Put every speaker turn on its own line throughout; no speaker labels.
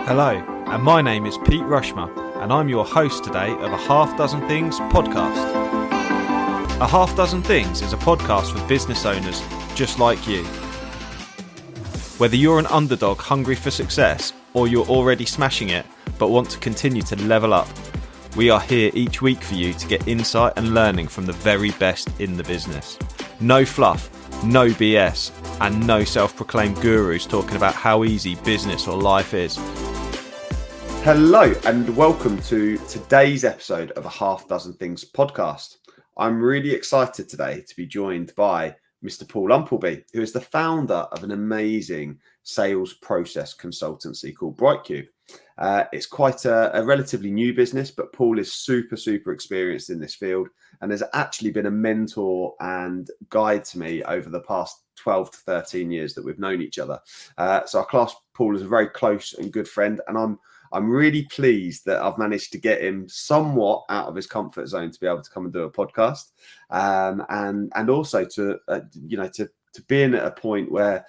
Hello, and my name is Pete Rushmer, and I'm your host today of A Half Dozen Things podcast. A Half Dozen Things is a podcast for business owners just like you. Whether you're an underdog hungry for success, or you're already smashing it but want to continue to level up, we are here each week for you to get insight and learning from the very best in the business. No fluff, no BS, and no self-proclaimed gurus talking about how easy business or life is. Hello and welcome to today's episode of A Half Dozen Things podcast. I'm really excited today to be joined by Mr. Paul Umpleby, who is the founder of an amazing sales process consultancy called Bright Cube. It's quite a relatively new business, but Paul is super experienced in this field and has actually been a mentor and guide to me over the past 12 to 13 years that we've known each other. So I class Paul as a very close and good friend, and I'm really pleased that I've managed to get him somewhat out of his comfort zone to be able to come and do a podcast, and also to being at a point where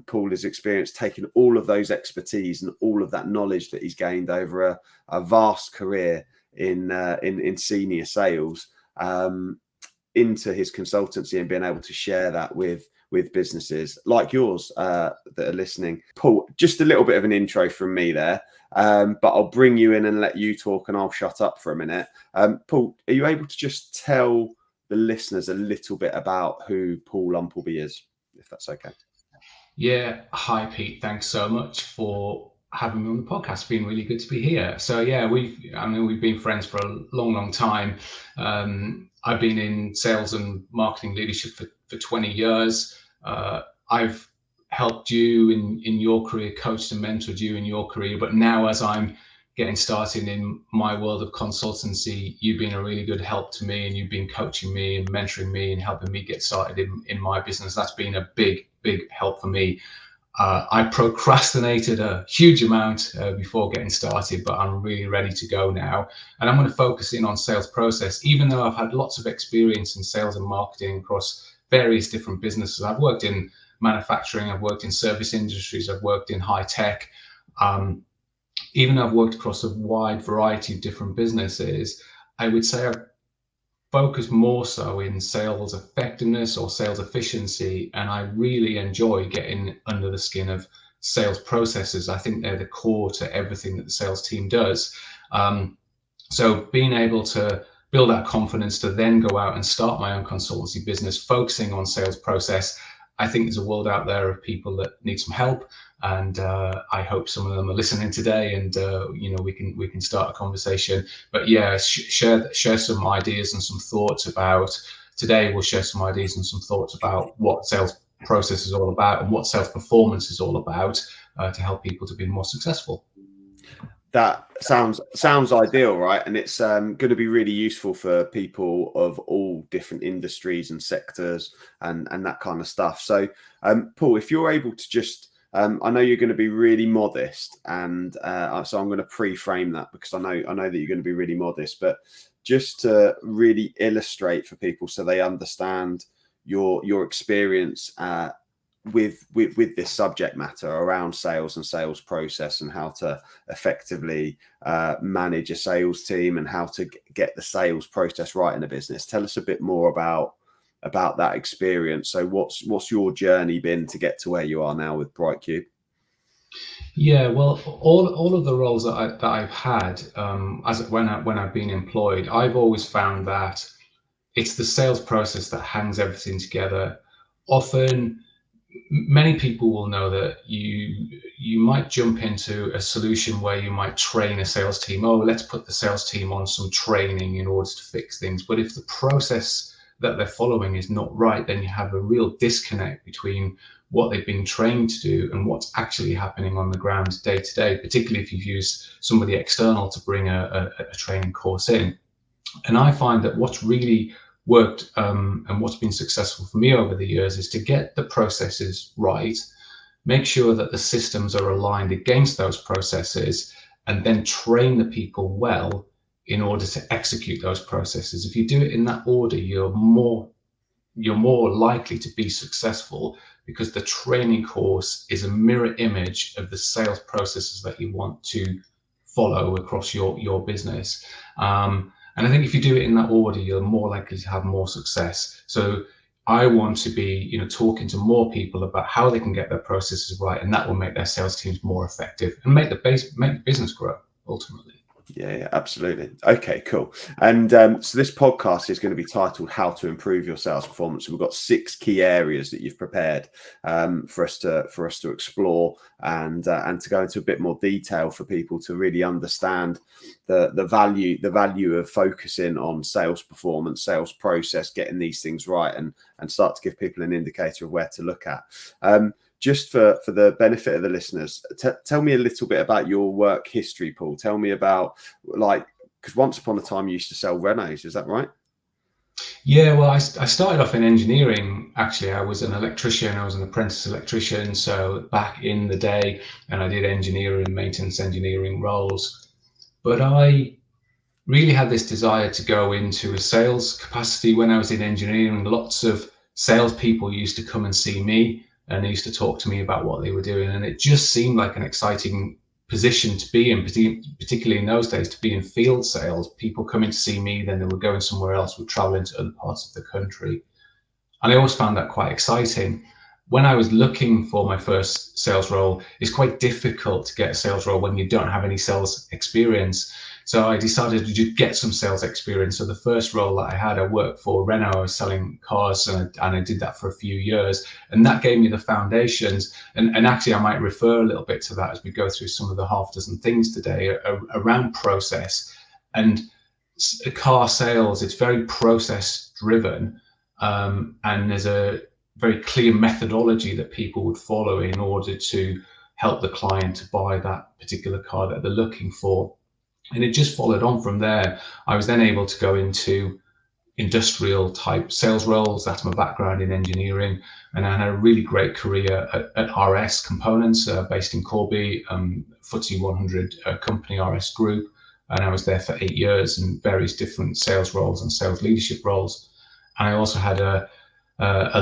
Paul has experienced taking all of those expertise and all of that knowledge that he's gained over a vast career in senior sales into his consultancy and being able to share that with businesses like yours that are listening. Paul, just a little bit of an intro from me there, but I'll bring you in and let you talk and I'll shut up for a minute. Paul, are you able to just tell the listeners a little bit about who Paul Umpleby is, if that's okay?
Yeah. Hi, Pete. Thanks so much for having me on the podcast. It's been really good to be here. So yeah, we've been friends for a long time. I've been in sales and marketing leadership for 20 years. I've helped you in your career, coached and mentored you in your career. But now as I'm getting started in my world of consultancy, you've been a really good help to me, and you've been coaching me and mentoring me and helping me get started in my business. That's been a big help for me. I procrastinated a huge amount before getting started, but I'm really ready to go now. And I'm going to focus in on sales process, even though I've had lots of experience in sales and marketing across various different businesses. I've worked in manufacturing, I've worked in service industries, I've worked in high tech. Even though I've worked across a wide variety of different businesses, I would say I've focused more so in sales effectiveness or sales efficiency, and I really enjoy getting under the skin of sales processes. I think they're the core to everything that the sales team does. So being able to build that confidence to then go out and start my own consultancy business, focusing on sales process, I think there's a world out there of people that need some help, and I hope some of them are listening today, and we can start a conversation. But yeah, share some ideas and some thoughts about today. We'll share some ideas and some thoughts about what sales process is all about and what sales performance is all about to help people to be more successful.
That sounds ideal, right? And it's going to be really useful for people of all different industries and sectors and that kind of stuff. So, Paul, if you're able to just, I know you're going to be really modest, and so I'm going to pre-frame that because I know that you're going to be really modest, but just to really illustrate for people so they understand your experience with this subject matter around sales and sales process and how to effectively manage a sales team and how to get the sales process right in a business. Tell us a bit more about that experience. So what's your journey been to get to where you are now with Bright Cube?
Yeah, well, all of the roles that I've had when I've been employed, I've always found that it's the sales process that hangs everything together. Often, many people will know that you might jump into a solution where you might train a sales team. Oh, let's put the sales team on some training in order to fix things. But if the process that they're following is not right, then you have a real disconnect between what they've been trained to do and what's actually happening on the ground day to day, particularly if you've used somebody external to bring a training course in. And I find that what's really worked and what's been successful for me over the years is to get the processes right, make sure that the systems are aligned against those processes, and then train the people well in order to execute those processes. If you do it in that order, you're more likely to be successful because the training course is a mirror image of the sales processes that you want to follow across your business. And I think if you do it in that order, you're more likely to have more success. So I want to be, talking to more people about how they can get their processes right, and that will make their sales teams more effective and make the business grow ultimately.
Yeah, absolutely. Okay, cool. And so this podcast is going to be titled "How to Improve Your Sales Performance." We've got 6 key areas that you've prepared for us to explore and to go into a bit more detail for people to really understand the value of focusing on sales performance, sales process, getting these things right, and start to give people an indicator of where to look at. Just for the benefit of the listeners, tell me a little bit about your work history, Paul. Tell me about, because once upon a time you used to sell Renaults, is that right?
Yeah, well, I started off in engineering. Actually, I was an electrician. I was an apprentice electrician. So back in the day, and I did engineering, maintenance engineering roles. But I really had this desire to go into a sales capacity when I was in engineering. Lots of salespeople used to come and see me, and they used to talk to me about what they were doing. And it just seemed like an exciting position to be in, particularly in those days, to be in field sales. People coming to see me, then they were going somewhere else, would travel into other parts of the country. And I always found that quite exciting. When I was looking for my first sales role, it's quite difficult to get a sales role when you don't have any sales experience. So I decided to just get some sales experience. So the first role that I had, I worked for Renault. I was selling cars, and I did that for a few years. And that gave me the foundations. And actually, I might refer a little bit to that as we go through some of the half dozen things today around process. And car sales, it's very process driven. And there's a very clear methodology that people would follow in order to help the client to buy that particular car that they're looking for. And it just followed on from there. I was then able to go into industrial type sales roles. That's my background in engineering. And I had a really great career at RS Components, based in Corby, FTSE 100 company, RS Group. And I was there for 8 years in various different sales roles and sales leadership roles. And I also had a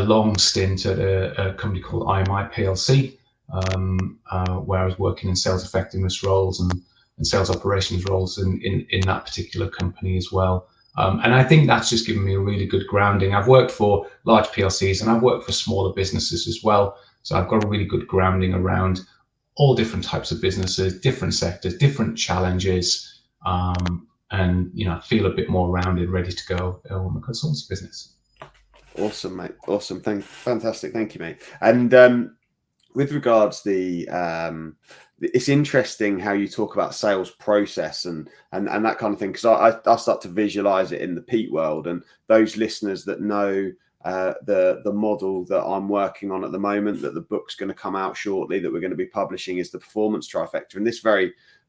long stint at a company called IMI PLC, where I was working in sales effectiveness roles and sales operations roles in that particular company as well. And I think that's just given me a really good grounding. I've worked for large PLCs and I've worked for smaller businesses as well. So I've got a really good grounding around all different types of businesses, different sectors, different challenges, and feel a bit more rounded, ready to go on the consultancy business.
Awesome, mate. Awesome. Fantastic. Thank you, mate. And with regards it's interesting how you talk about sales process and that kind of thing, because I start to visualize it in the Pete world, and those listeners that know the model that I'm working on at the moment, that the book's going to come out shortly, that we're going to be publishing, is the performance trifecta. And this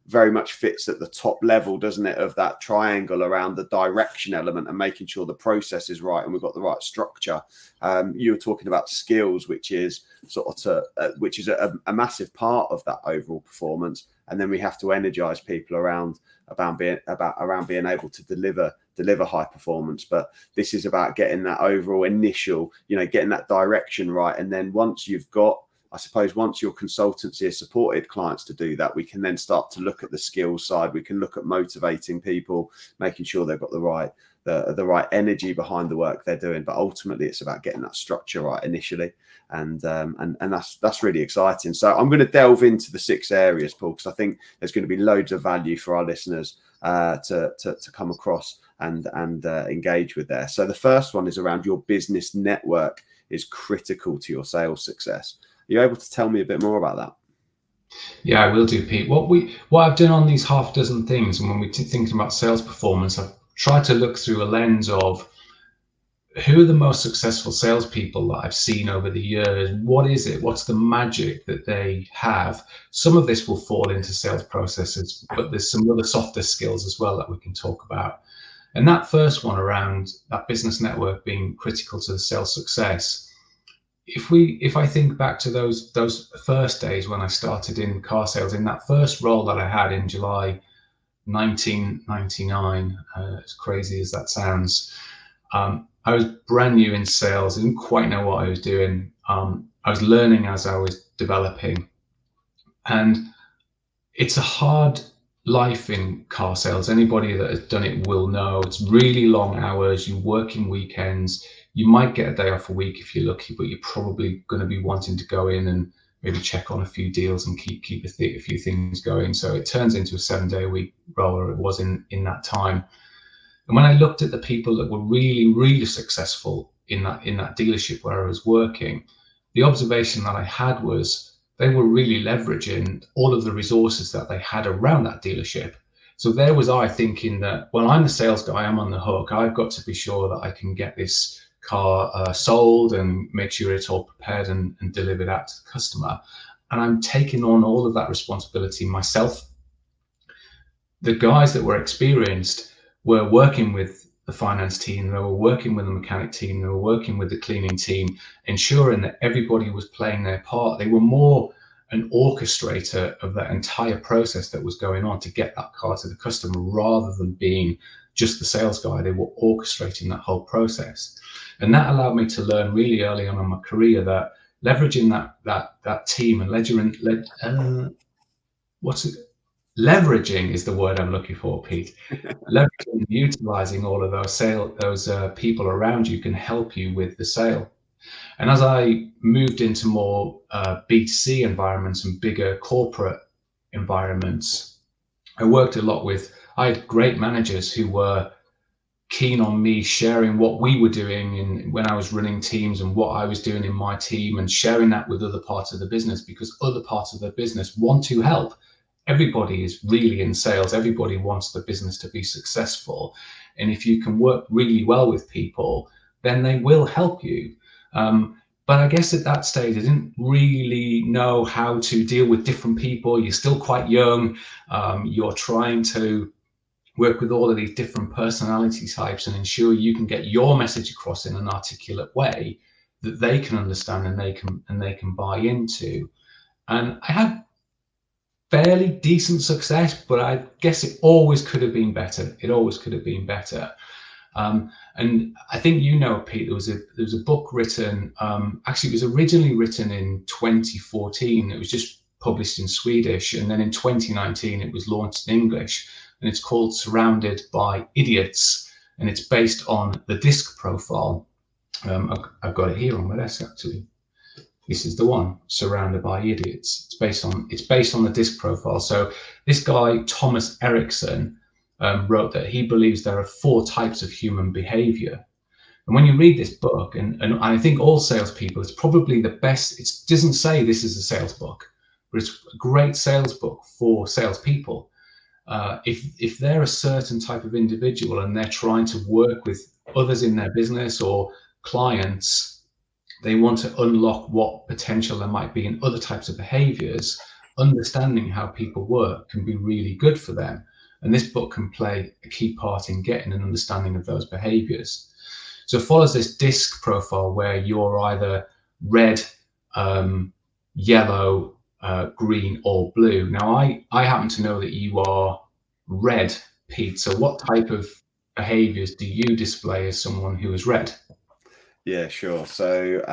very much fits at the top level, doesn't it, of that triangle around the direction element and making sure the process is right and we've got the right structure. You were talking about skills, which is a massive part of that overall performance, and then we have to energize people around being able to deliver high performance. But this is about getting that overall initial, getting that direction right, and then once you've got, I suppose, once your consultancy has supported clients to do that, we can then start to look at the skills side. We can look at motivating people, making sure they've got the right energy behind the work they're doing. But ultimately, it's about getting that structure right initially, and that's really exciting. So I'm going to delve into the 6 areas, Paul, because I think there's going to be loads of value for our listeners to come across and engage with there. So the first one is around your business network is critical to your sales success. Are you able to tell me a bit more about that?
Yeah, I will do, Pete. What I've done on these half dozen things, and when we're thinking about sales performance, I've tried to look through a lens of who are the most successful salespeople that I've seen over the years. What is it? What's the magic that they have? Some of this will fall into sales processes, but there's some other softer skills as well that we can talk about. And that first one around that business network being critical to the sales success. If I think back to those first days when I started in car sales, in that first role that I had in July 1999, as crazy as that sounds, I was brand new in sales. I didn't quite know what I was doing. I I was learning as I was developing. And it's a hard life in car sales. Anybody that has done it will know it's really long hours. You're working weekends. You might get a day off a week if you're lucky, but you're probably going to be wanting to go in and maybe check on a few deals and keep a few things going. So it turns into a 7-day-a-week role, or it was in that time. And when I looked at the people that were really, really successful in that dealership where I was working, the observation that I had was they were really leveraging all of the resources that they had around that dealership. So there was I thinking that, well, I'm the sales guy, I'm on the hook. I've got to be sure that I can get this car sold and make sure it's all prepared and delivered out to the customer. And I'm taking on all of that responsibility myself. The guys that were experienced were working with the finance team, they were working with the mechanic team, they were working with the cleaning team, ensuring that everybody was playing their part. They were more an orchestrator of that entire process that was going on to get that car to the customer, rather than being just the sales guy. They were orchestrating that whole process. And that allowed me to learn really early on in my career that leveraging that team and leveraging is the word I'm looking for, Pete. Leveraging, utilizing all of those people around you can help you with the sale. And as I moved into more B2C environments and bigger corporate environments, I worked a lot with, I had great managers who were keen on me sharing what we were doing when I was running teams and what I was doing in my team, and sharing that with other parts of the business, because other parts of the business want to help. Everybody is really in sales. Everybody wants the business to be successful. And if you can work really well with people, then they will help you. But I guess at that stage, I didn't really know how to deal with different people. You're still quite young. You're trying to work with all of these different personality types and ensure you can get your message across in an articulate way that they can understand and they can buy into. And I had fairly decent success, but I guess it always could have been better. It always could have been better. And I think, Pete, there was a book written, actually it was originally written in 2014. It was just published in Swedish. And then in 2019, it was launched in English, and it's called Surrounded by Idiots. And it's based on the DISC profile. I've got it here on my desk, actually. This is the one, Surrounded by Idiots. It's based on the DISC profile. So this guy, Thomas Erickson, wrote that he believes there are 4 types of human behavior. And when you read this book, and I think all salespeople, it's probably the best. It doesn't say this is a sales book, but it's a great sales book for salespeople. If they're a certain type of individual and they're trying to work with others in their business or clients, they want to unlock what potential there might be in other types of behaviors. Understanding how people work can be really good for them. And this book can play a key part in getting an understanding of those behaviors. So it follows this DISC profile where you're either red, yellow, green, or blue. Now, I happen to know that you are red, Pete. So what type of behaviors do you display as someone who is red?
Yeah, sure. So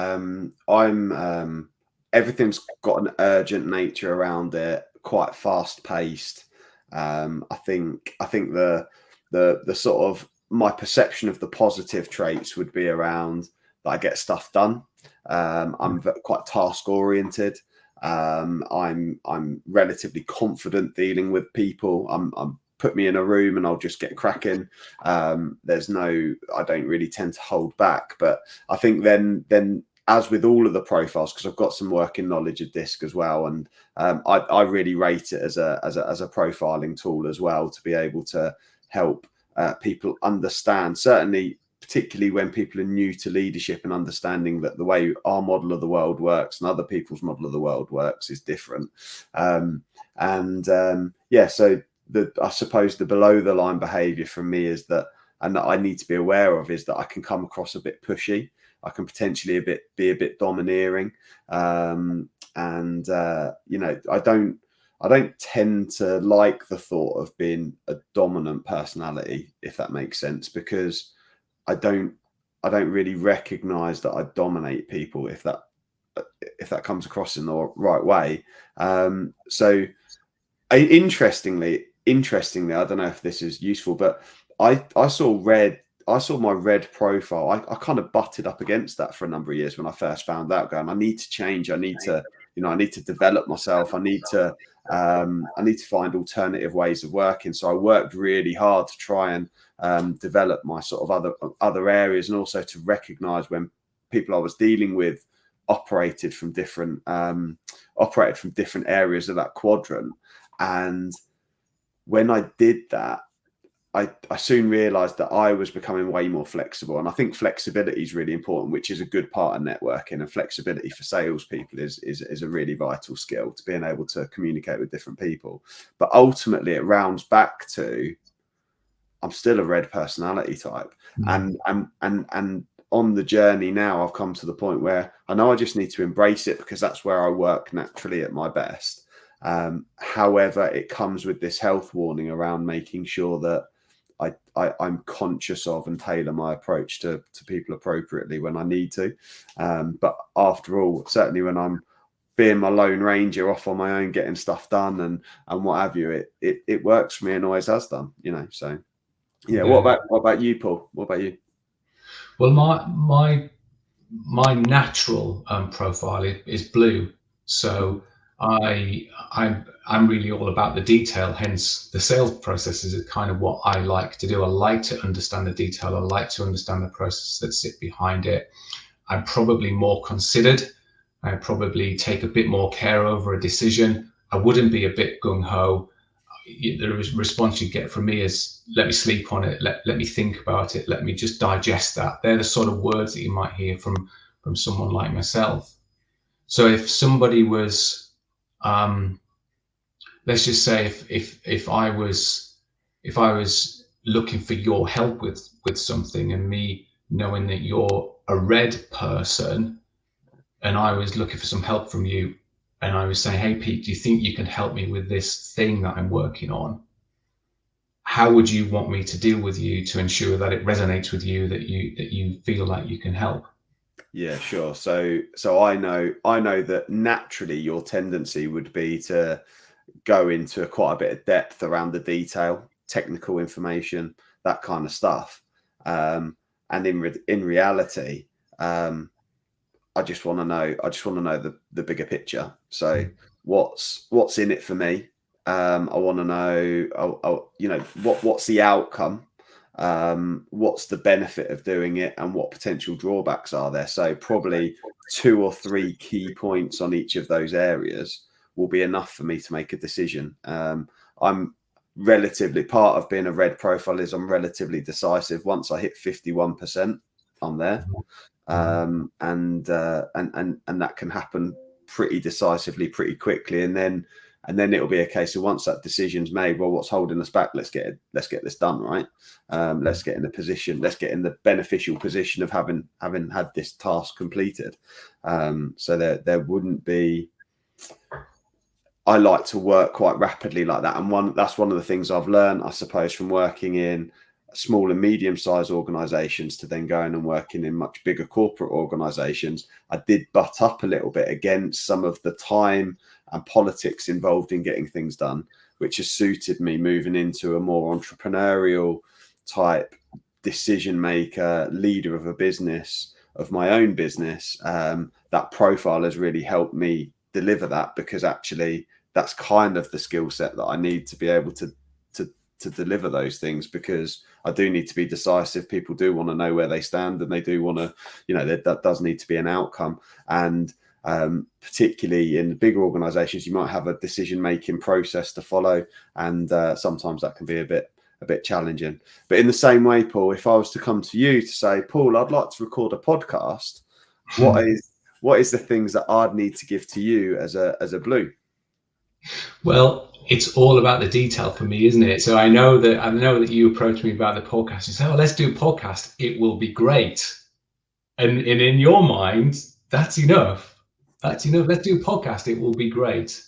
I'm everything's got an urgent nature around it, quite fast paced. I think the sort of my perception of the positive traits would be around that I get stuff done. I'm quite task oriented. I'm relatively confident dealing with people. I'm put me in a room and I'll just get cracking. I don't really tend to hold back, but I think then as with all of the profiles, because I've got some working knowledge of DISC as well, and I really rate it as a profiling tool as well, to be able to help people understand, certainly particularly when people are new to leadership, and understanding that the way our model of the world works and other people's model of the world works is different. So I suppose the below the line behavior from me is that, and that I need to be aware of, is that I can come across a bit pushy. I can potentially be a bit domineering. I don't tend to like the thought of being a dominant personality, if that makes sense, because I don't really recognize that I dominate people, if that comes across in the right way. So interestingly, I don't know if this is useful, but I saw my red profile. I kind of butted up against that for a number of years when I first found out, going, I need to change. I need to develop myself. I need to find alternative ways of working. So I worked really hard to try and develop my sort of other areas, and also to recognize when people I was dealing with operated from different areas of that quadrant. And when I did that, I soon realized that I was becoming way more flexible. And I think flexibility is really important, which is a good part of networking. And flexibility for salespeople is a really vital skill, to being able to communicate with different people. But ultimately, it rounds back to, I'm still a red personality type. And on the journey now, I've come to the point where I know I just need to embrace it, because that's where I work naturally at my best. However, it comes with this health warning around making sure that I'm conscious of and tailor my approach to people appropriately when I need to. But after all, certainly when I'm being my lone ranger off on my own, getting stuff done and what have you, it works for me and always has done, so yeah. What about you, Paul? What about you?
Well, my natural profile is blue, so I'm really all about the detail. Hence, the sales process is kind of what I like to do. I like to understand the detail. I like to understand the process that sit behind it. I'm probably more considered. I probably take a bit more care over a decision. I wouldn't be a bit gung-ho. The response you get from me is, let me sleep on it, let me think about it, let me just digest that. They're the sort of words that you might hear from someone like myself. So if somebody was, let's just say if I was looking for your help with something, and me knowing that you're a red person, and I was looking for some help from you, and I was saying, hey, Pete, do you think you can help me with this thing that I'm working on? How would you want me to deal with you to ensure that it resonates with you, that you feel like you can help?
Yeah, sure. So I know that naturally your tendency would be to go into quite a bit of depth around the detail, technical information, that kind of stuff. And in reality, I just want to know the bigger picture. So what's in it for me? I want to know, what's the outcome? What's the benefit of doing it, and what potential drawbacks are there? So probably 2 or 3 key points on each of those areas will be enough for me to make a decision. I'm relatively, part of being a red profile is I'm relatively decisive. Once I hit 51%, I'm there. And that can happen pretty decisively, pretty quickly, and then it'll be a case of, once that decision's made, well, what's holding us back? Let's get this done, right? Let's get in the position. Let's get in the beneficial position of having had this task completed. So there wouldn't be. I like to work quite rapidly like that, and that's one of the things I've learned, I suppose, from working in small and medium-sized organizations to then going and working in much bigger corporate organizations. I did butt up a little bit against some of the time and politics involved in getting things done, which has suited me moving into a more entrepreneurial type decision maker, leader of a business, of my own business. That profile has really helped me deliver that, because actually that's kind of the skill set that I need to be able to deliver those things, because I do need to be decisive. People do want to know where they stand, and they do want to, that does need to be an outcome. And particularly in bigger organizations, you might have a decision-making process to follow, and sometimes that can be a bit challenging. But in the same way, Paul, if I was to come to you to say, Paul, I'd like to record a podcast, what is the things that I'd need to give to you as a blue?
Well, it's all about the detail for me, isn't it? So I know that you approached me about the podcast and said, "Oh, let's do a podcast. It will be great." And in your mind, that's enough. That's enough. Let's do a podcast. It will be great.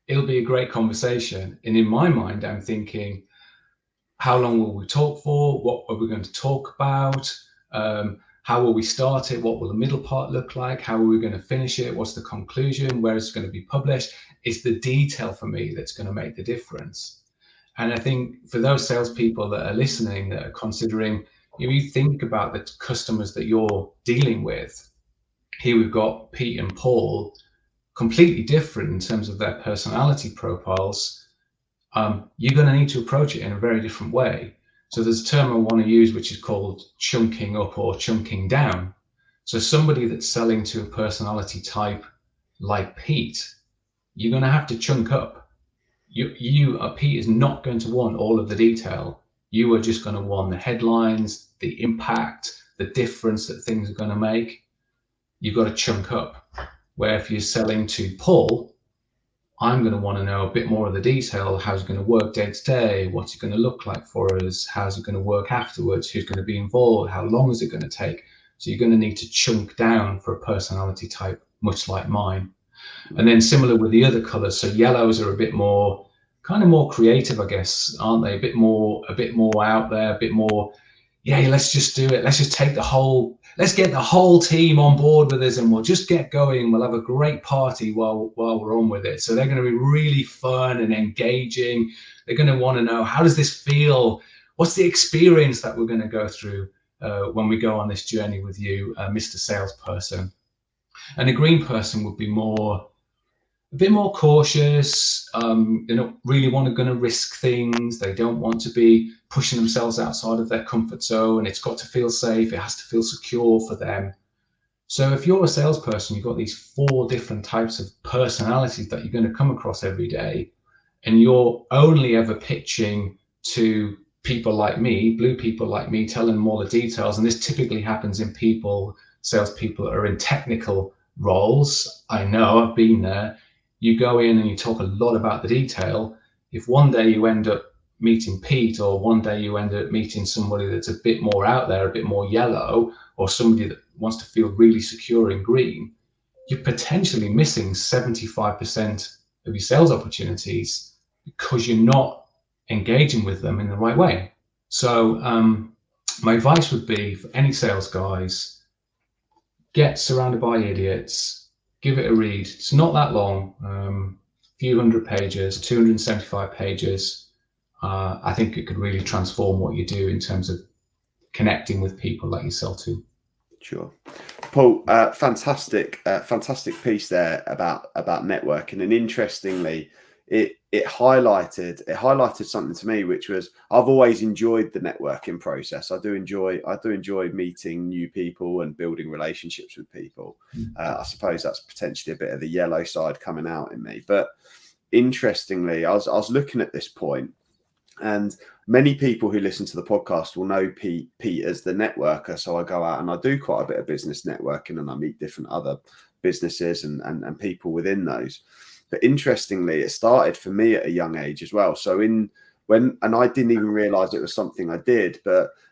It'll be a great conversation. And in my mind, I'm thinking, how long will we talk for? What are we going to talk about? how will we start it? What will the middle part look like? How are we going to finish it? What's the conclusion? Where is it going to be published? It's the detail for me that's going to make the difference. And I think for those salespeople that are listening, that are considering, if you think about the customers that you're dealing with, here we've got Pete and Paul, completely different in terms of their personality profiles. You're going to need to approach it in a very different way. So there's a term I want to use, which is called chunking up or chunking down. So somebody that's selling to a personality type like Pete, you're going to have to chunk up. Pete is not going to want all of the detail. You are just going to want the headlines, the impact, the difference that things are going to make. You've got to chunk up. Where if you're selling to Paul, I'm going to want to know a bit more of the detail. How's it going to work day to day? What's it going to look like for us? How's it going to work afterwards? Who's going to be involved? How long is it going to take? So you're going to need to chunk down for a personality type, much like mine. And then similar with the other colors. So yellows are a bit more, kind of more creative, I guess, aren't they? A bit more out there, a bit more, yeah, let's just do it. Let's just let's get the whole team on board with us and we'll just get going. We'll have a great party while we're on with it. So they're going to be really fun and engaging. They're going to want to know, how does this feel? What's the experience that we're going to go through when we go on this journey with you, Mr. Salesperson? And a green person would be a bit more cautious. They don't really going to risk things. They don't want to be pushing themselves outside of their comfort zone. It's got to feel safe. It has to feel secure for them. So if you're a salesperson, you've got these 4 different types of personalities that you're going to come across every day, and you're only ever pitching to people like me, blue people like me, telling them all the details. And this typically happens in salespeople that are in technical roles. I know, I've been there. You go in and you talk a lot about the detail. If one day you end up meeting Pete, or one day you end up meeting somebody that's a bit more out there, a bit more yellow, or somebody that wants to feel really secure in green, you're potentially missing 75% of your sales opportunities because you're not engaging with them in the right way. So my advice would be for any sales guys, get surrounded by idiots. Give it a read. It's not that long, few hundred pages, 275 pages. I think it could really transform what you do in terms of connecting with people like you sell to.
Sure. Paul, fantastic piece there about networking. And interestingly, it highlighted something to me, which was, I've always enjoyed the networking process. I do enjoy meeting new people and building relationships with people. I suppose that's potentially a bit of the yellow side coming out in me. But interestingly, I was looking at this point, and many people who listen to the podcast will know Pete as the networker. So I go out and I do quite a bit of business networking, and I meet different other businesses and people within those. But interestingly, it started for me at a young age as well. So and I didn't even realize it was something I did,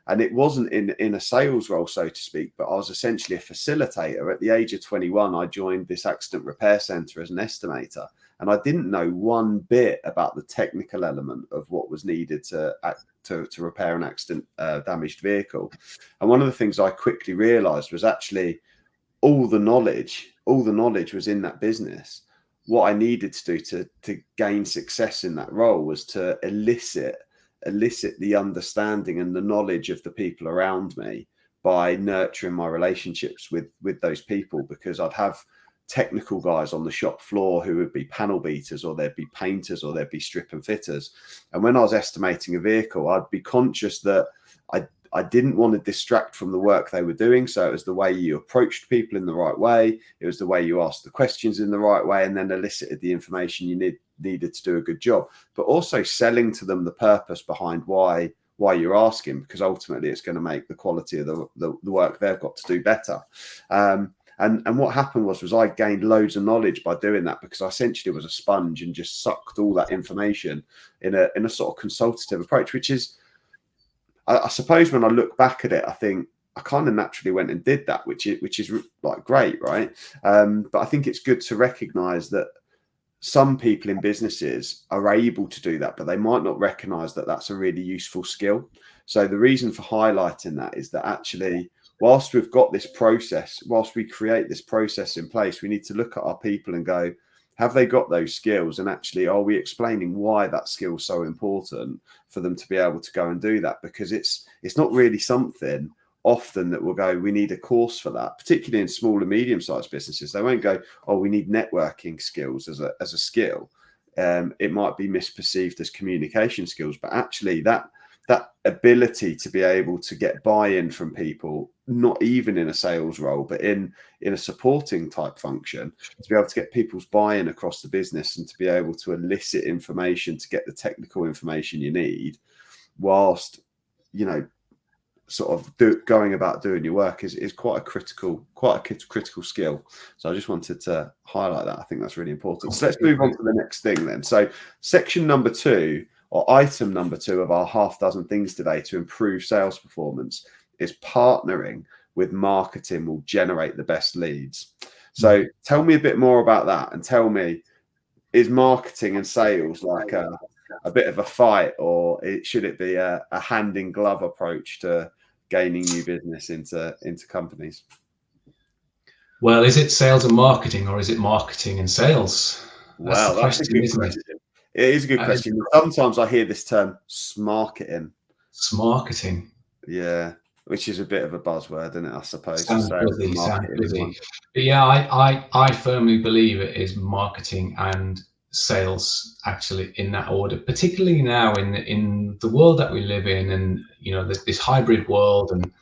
and it wasn't in a sales role, so to speak, but I was essentially a facilitator. At the age of 21, I joined this accident repair center as an estimator, and I didn't know one bit about the technical element of what was needed to repair an accident damaged vehicle. And one of the things I quickly realized was actually all the knowledge was in that business. What I needed to do to gain success in that role was to elicit the understanding and the knowledge of the people around me by nurturing my relationships with those people, because I'd have technical guys on the shop floor who would be panel beaters, or there'd be painters, or there'd be strip and fitters. And when I was estimating a vehicle, I'd be conscious that I didn't want to distract from the work they were doing. So it was the way you approached people in the right way. It was the way you asked the questions in the right way, and then elicited the information you needed to do a good job. But also selling to them the purpose behind why you're asking, because ultimately it's going to make the quality of the work they've got to do better. And what happened was I gained loads of knowledge by doing that, because I essentially was a sponge and just sucked all that information in a sort of consultative approach, which is, I suppose when I look back at it, I think I kind of naturally went and did that, which is like great, right? But I think it's good to recognize that some people in businesses are able to do that, but they might not recognize that that's a really useful skill. So the reason for highlighting that is that actually whilst we've got this process, whilst we create this process in place, we need to look at our people and go, have they got those skills? And actually, are we explaining why that skill is so important for them to be able to go and do that? Because it's not really something often that we'll go, we need a course for that, particularly in small and medium-sized businesses. They won't go, oh, we need networking skills as a skill. It might be misperceived as communication skills, but actually that ability to be able to get buy-in from people, not even in a sales role, but in a supporting type function, to be able to get people's buy-in across the business and to be able to elicit information to get the technical information you need, whilst, sort of going about doing your work is quite a critical skill. So I just wanted to highlight that. I think that's really important. So let's move on to the next thing then. So section number 2, or item number 2 of our half dozen things today to improve sales performance is partnering with marketing will generate the best leads. So tell me a bit more about that, and tell me, is marketing and sales like a bit of a fight, or should it be a hand in glove approach to gaining new business into companies?
Well, is it sales and marketing, or is it marketing and sales?
That's a good question. It is a good question. Sometimes I hear this term smarketing.
Smarketing.
Yeah, which is a bit of a buzzword, isn't it, I suppose?
Sounds busy. But yeah, I firmly believe it is marketing and sales, actually, in that order, particularly now in the world that we live in, and this hybrid world, and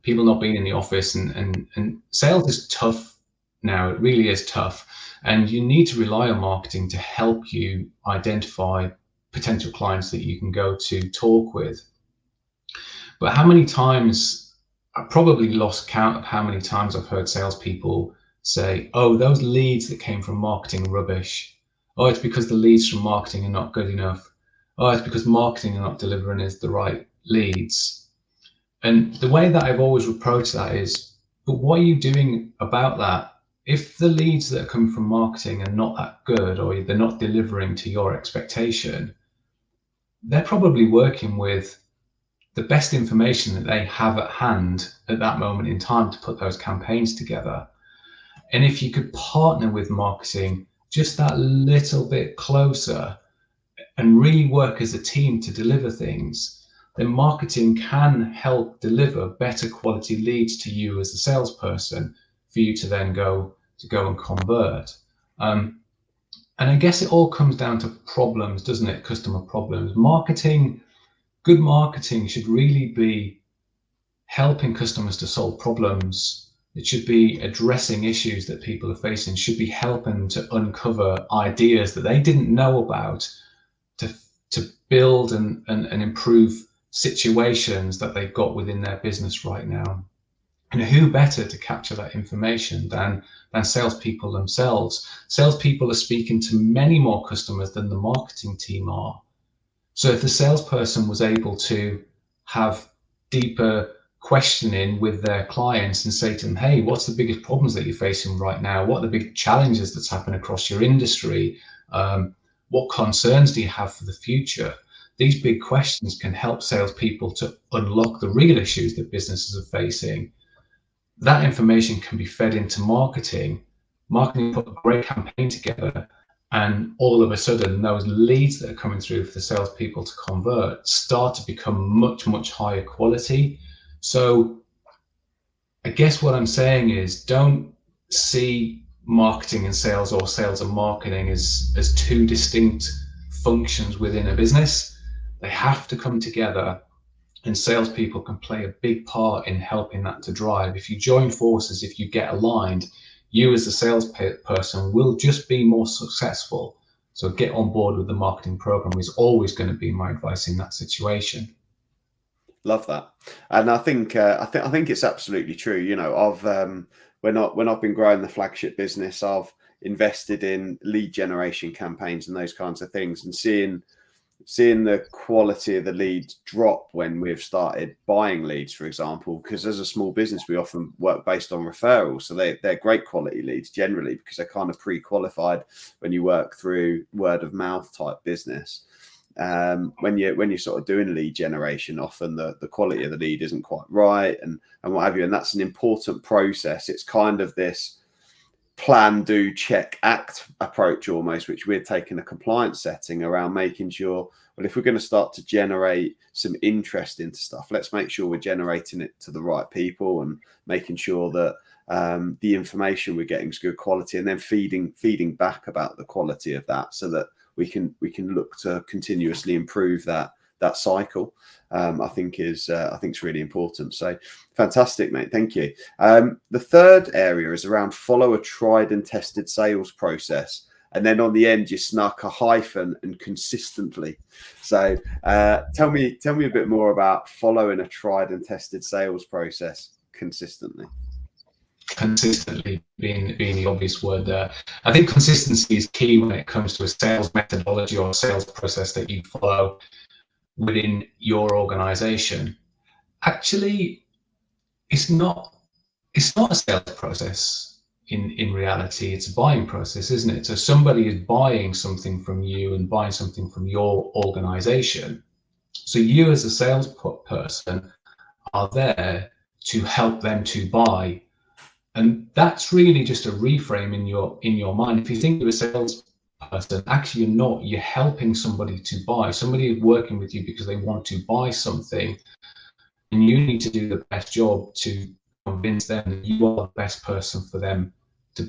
people not being in the office, and sales is tough now. It really is tough, and you need to rely on marketing to help you identify potential clients that you can go to talk with. But how many times, I probably lost count of how many times I've heard salespeople say, oh, those leads that came from marketing are rubbish. Oh, it's because the leads from marketing are not good enough. Oh, it's because marketing are not delivering us the right leads. And the way that I've always approached that is, but what are you doing about that? If the leads that are coming from marketing are not that good, or they're not delivering to your expectation, they're probably working with the best information that they have at hand at that moment in time to put those campaigns together. And if you could partner with marketing just that little bit closer and really work as a team to deliver things, then marketing can help deliver better quality leads to you as a salesperson for you to then go and convert. And I guess it all comes down to problems, doesn't it? Customer problems. Good marketing should really be helping customers to solve problems. It should be addressing issues that people are facing, should be helping to uncover ideas that they didn't know about, to build and improve situations that they've got within their business right now. And who better to capture that information than salespeople themselves? Salespeople are speaking to many more customers than the marketing team are. So if the salesperson was able to have deeper questioning with their clients and say to them, hey, what's the biggest problems that you're facing right now? What are the big challenges that's happening across your industry? What concerns do you have for the future? These big questions can help salespeople to unlock the real issues that businesses are facing. That information can be fed into marketing. Marketing put a great campaign together, and all of a sudden those leads that are coming through for the salespeople to convert start to become much, much higher quality. So I guess what I'm saying is, don't see marketing and sales, or sales and marketing, as two distinct functions within a business. They have to come together, and salespeople can play a big part in helping that to drive. If you join forces, if you get aligned, you as a salesperson will just be more successful. So get on board with the marketing program is always going to be my advice in that situation.
Love that, and I think it's absolutely true. When I've been growing the flagship business, I've invested in lead generation campaigns and those kinds of things, and seeing the quality of the leads drop when we've started buying leads, for example, because as a small business, we often work based on referrals. So they're great quality leads generally, because they're kind of pre-qualified when you work through word of mouth type business. when you're sort of doing lead generation, often the quality of the lead isn't quite right, and what have you, and that's an important process. It's kind of this plan, do, check, act approach almost, which we're taking a compliance setting around, making sure, well, if we're going to start to generate some interest into stuff, let's make sure we're generating it to the right people and making sure that the information we're getting is good quality, and then feeding back about the quality of that, so that we can look to continuously improve that cycle. I think is really important. So fantastic, mate. Thank you. The third area is around follow a tried and tested sales process. And then on the end, you snuck a hyphen and consistently. So tell me a bit more about following a tried and tested sales process consistently.
Consistently being the obvious word there. I think consistency is key when it comes to a sales methodology or a sales process that you follow within your organization. Actually, it's not a sales process in reality. It's a buying process, isn't it? So somebody is buying something from you and buying something from your organization. So you as a salesperson are there to help them to buy. And that's really just a reframe in your mind. If you think you're a salesperson, actually you're not. You're helping somebody to buy. Somebody is working with you because they want to buy something, and you need to do the best job to convince them that you are the best person for them to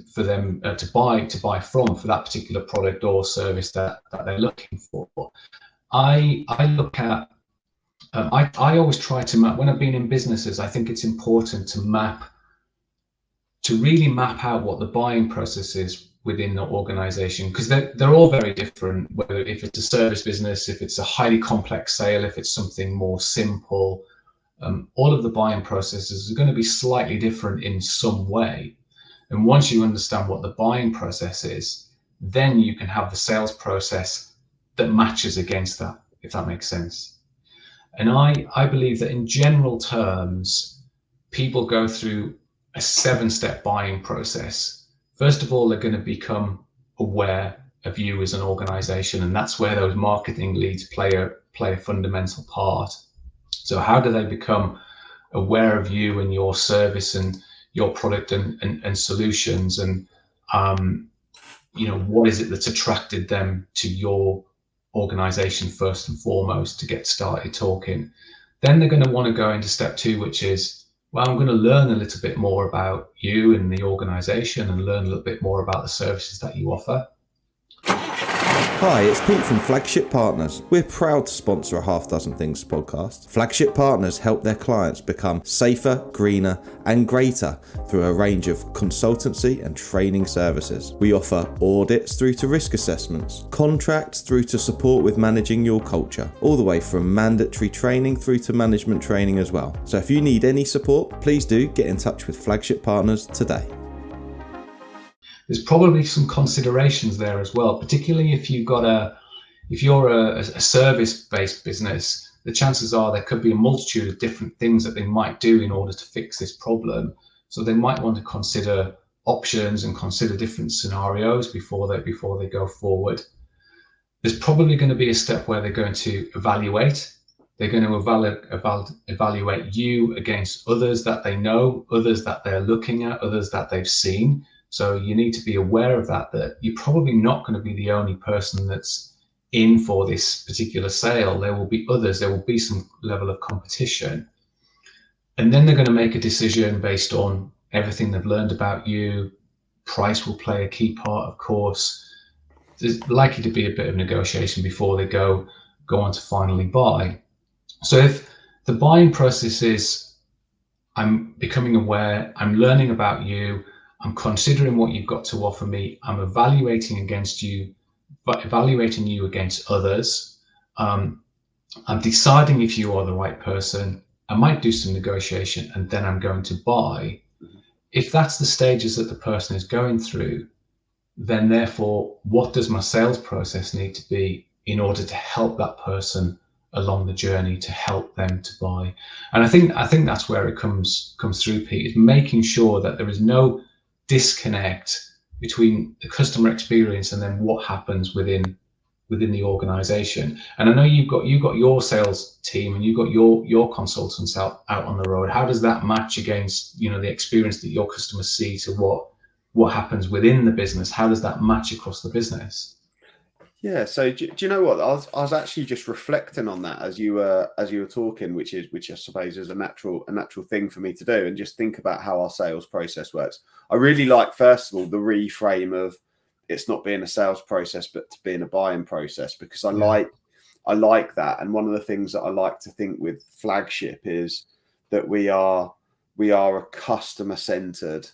buy from for that particular product or service that they're looking for. I look at. I always try to map when I've been in businesses. I think it's important to really map out what the buying process is within the organization, because they're all very different, whether if it's a service business, if it's a highly complex sale, if it's something more simple. All of the buying processes are going to be slightly different in some way. And once you understand what the buying process is, then you can have the sales process that matches against that, if that makes sense. And I believe that in general terms, people go through a 7-step buying process. First of all, they're going to become aware of you as an organization, and that's where those marketing leads play a fundamental part. So how do they become aware of you and your service and your product and solutions, and what is it that's attracted them to your organization first and foremost to get started talking? Then they're going to want to go into step 2, which is, well, I'm going to learn a little bit more about you and the organization and learn a little bit more about the services that you offer.
Hi, it's Pete from Flagship Partners. We're proud to sponsor a Half Dozen Things podcast. Flagship Partners help their clients become safer, greener, and greater through a range of consultancy and training services. We offer audits through to risk assessments, contracts through to support with managing your culture, all the way from mandatory training through to management training as well. So if you need any support, please do get in touch with Flagship Partners today.
There's probably some considerations there as well, particularly if you're a service-based business. The chances are there could be a multitude of different things that they might do in order to fix this problem. So they might want to consider options and consider different scenarios before they go forward. There's probably going to be a step where they're going to evaluate. They're going to evaluate you against others that they know, others that they're looking at, others that they've seen. So you need to be aware of that you're probably not going to be the only person that's in for this particular sale. There will be others, there will be some level of competition. And then they're going to make a decision based on everything they've learned about you. Price will play a key part, of course. There's likely to be a bit of negotiation before they go on to finally buy. So if the buying process is, I'm becoming aware, I'm learning about you, I'm considering what you've got to offer me, I'm evaluating you against others, I'm deciding if you are the right person, I might do some negotiation, and then I'm going to buy. If that's the stages that the person is going through, then therefore, what does my sales process need to be in order to help that person along the journey, to help them to buy? And I think that's where it comes through, Pete, is making sure that there is no disconnect between the customer experience and then what happens within within the organization. And I know you've got your sales team and you've got your consultants out on the road. How does that match against, you know, the experience that your customers see to what happens within the business? How does that match across the business?
Yeah. So do you know what? I was actually just reflecting on that as you were talking, which I suppose is a natural thing for me to do, and just think about how our sales process works. I really like, first of all, the reframe of it's not being a sales process, but to being a buying process, because I like that. And one of the things that I like to think with Flagship is that we are a customer-centered,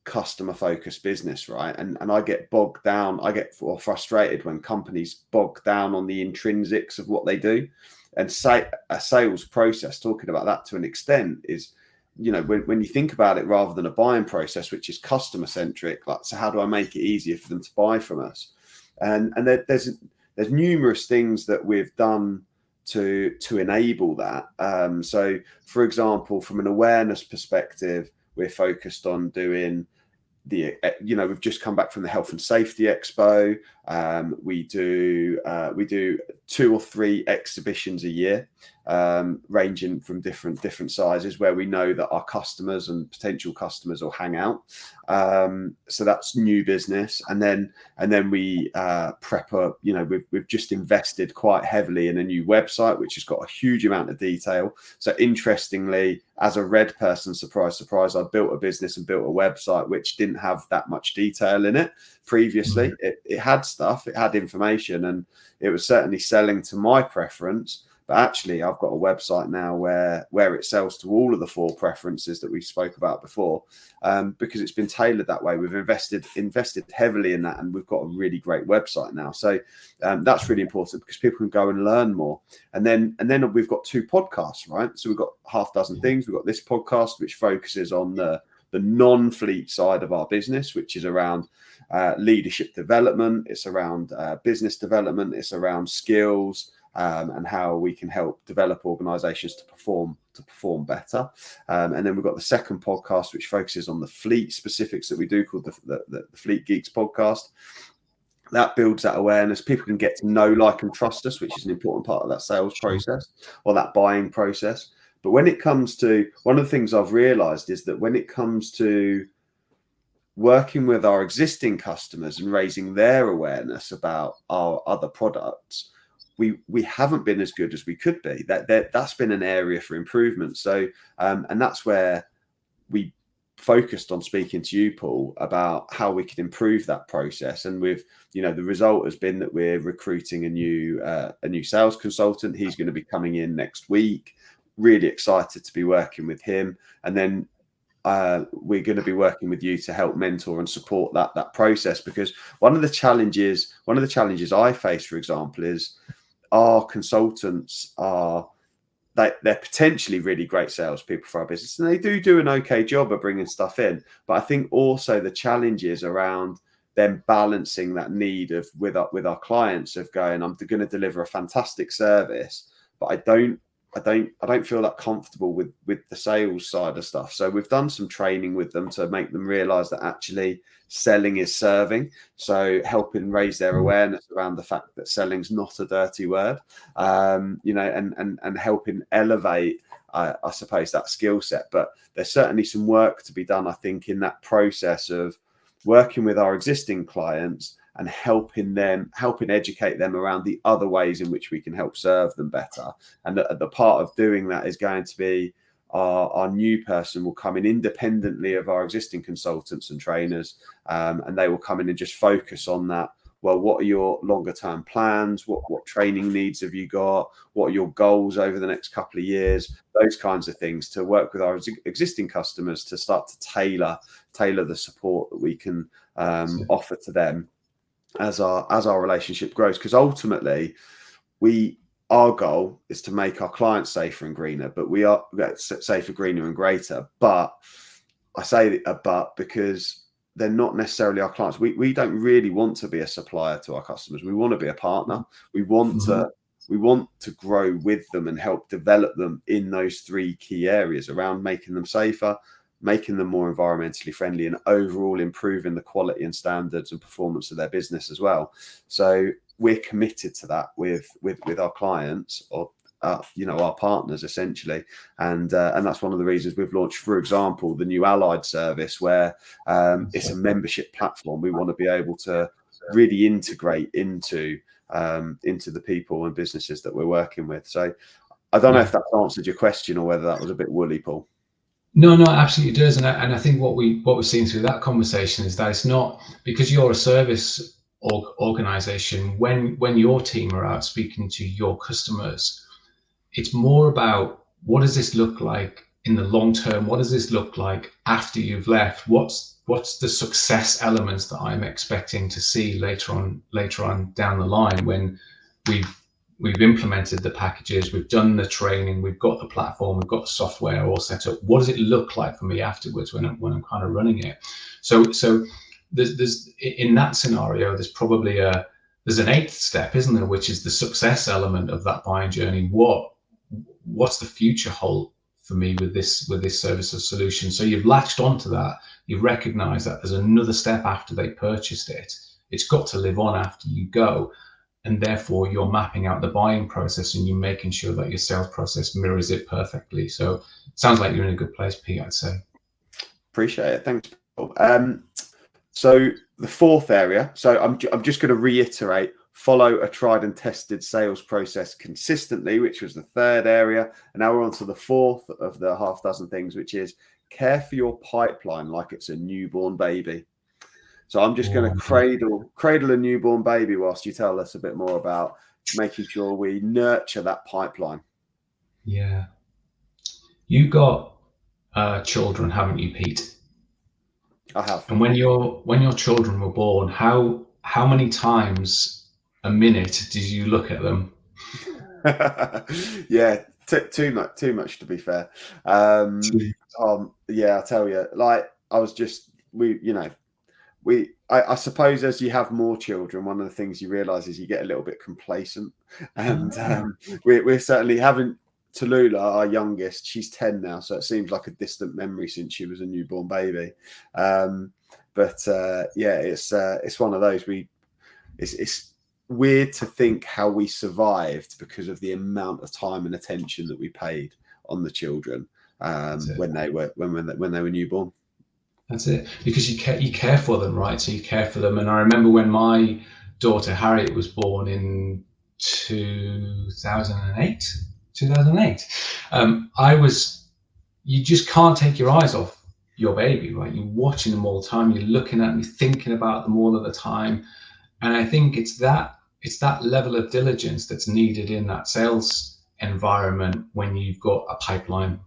customer-focused business, right? And I get bogged down, I get frustrated when companies bog down on the intrinsics of what they do. And say a sales process, talking about that to an extent, is, you know, when you think about it, rather than a buying process, which is customer centric, like, so how do I make it easier for them to buy from us? And there's numerous things that we've done to enable that. So, for example, from an awareness perspective, we're focused on doing we've just come back from the Health and Safety Expo. We do 2 or 3 exhibitions a year, ranging from different sizes, where we know that our customers and potential customers will hang out. So that's new business, and then we prep up. You know, we've just invested quite heavily in a new website, which has got a huge amount of detail. So interestingly, as a red person, surprise, surprise, I built a business and built a website which didn't have that much detail in it previously. It had stuff, it had information, and it was certainly selling to my preference. But actually, I've got a website now where it sells to all of the 4 preferences that we spoke about before, because it's been tailored that way. We've invested heavily in that, and we've got a really great website now. So that's really important, because people can go and learn more. And then we've got 2 podcasts, right? So we've got Half Dozen Things. We've got this podcast, which focuses on the non-fleet side of our business, which is around leadership development. It's around business development. It's around skills. And how we can help develop organizations to perform better. And then we've got the second podcast, which focuses on the fleet specifics that we do, called the Fleet Geeks podcast. That builds that awareness. People can get to know, like, and trust us, which is an important part of that sales process or that buying process. But when it comes to, one of the things I've realized is that when it comes to working with our existing customers and raising their awareness about our other products, we haven't been as good as we could be. That's been an area for improvement. So and that's where we focused on speaking to you, Paul, about how we can improve that process. And the result has been that we're recruiting a new sales consultant. He's going to be coming in next week. Really excited to be working with him. And then we're going to be working with you to help mentor and support that process, because one of the challenges I face, for example, is our consultants they're potentially really great salespeople for our business, and they do an okay job of bringing stuff in. But I think also the challenges around them balancing that need of with our clients of going, I'm going to deliver a fantastic service, but I don't feel that comfortable with the sales side of stuff. So we've done some training with them to make them realize that actually selling is serving. So helping raise their awareness around the fact that selling's not a dirty word, and helping elevate, I suppose, that skill set. But there's certainly some work to be done, I think, in that process of working with our existing clients and helping educate them around the other ways in which we can help serve them better. And the part of doing that is going to be our new person will come in independently of our existing consultants and trainers, and they will come in and just focus on that. Well, what are your longer term plans? What training needs have you got? What are your goals over the next couple of years? Those kinds of things, to work with our existing customers to start to tailor the support that we can offer to them as our relationship grows. Because ultimately, our goal is to make our clients safer and greener, but we are safer, greener, and greater. But I say a but because they're not necessarily our clients. We don't really want to be a supplier to our customers. We want to be a partner. We want to grow with them and help develop them in those 3 key areas around making them safer, making them more environmentally friendly, and overall improving the quality and standards and performance of their business as well. So we're committed to that with our clients, or our partners essentially, and that's one of the reasons we've launched, for example, the new Allied service, where it's a membership platform. We want to be able to really integrate into the people and businesses that we're working with. So I don't know if that answered your question or whether that was a bit woolly, Paul.
No, it absolutely does, and I think what we've seen through that conversation is that it's not because you're a service organization. When your team are out speaking to your customers, it's more about, what does this look like in the long term? What does this look like after you've left? What's the success elements that I'm expecting to see later on down the line, when we've implemented the packages, we've done the training, we've got the platform, we've got the software all set up. What does it look like for me afterwards when I'm kind of running it? So there's in that scenario, there's probably there's an eighth step, isn't there, which is the success element of that buying journey. What's the future hold for me with this service or solution? So you've latched onto that. You recognize that there's another step after they purchased it. It's got to live on after you go. And therefore you're mapping out the buying process, and you're making sure that your sales process mirrors it perfectly. So it sounds like you're in a good place, Pete, I'd say.
Appreciate it. Thanks, Paul. So the fourth area, so I'm just going to reiterate: follow a tried and tested sales process consistently, which was the third area. And now we're on to the fourth of the half dozen things, which is care for your pipeline like it's a newborn baby. So I'm just going to cradle a newborn baby whilst you tell us a bit more about making sure we nurture that pipeline.
Yeah. You got children, haven't you, Pete?
I have.
And when your children were born, how many times a minute did you look at them?
Yeah, too much to be fair. Yeah, I tell you, like, I was just I suppose as you have more children, one of the things you realize is you get a little bit complacent, and we're certainly having Tallulah, our youngest. She's 10 now, so it seems like a distant memory since she was a newborn baby. But it's one of those. It's weird to think how we survived because of the amount of time and attention that we paid on the children when they were newborn.
That's it, because you care for them, right? So you care for them. And I remember when my daughter Harriet was born in 2008. You just can't take your eyes off your baby, right? You're watching them all the time. You're looking at them, you're thinking about them all of the time. And I think it's that level of diligence that's needed in that sales environment when you've got a pipeline.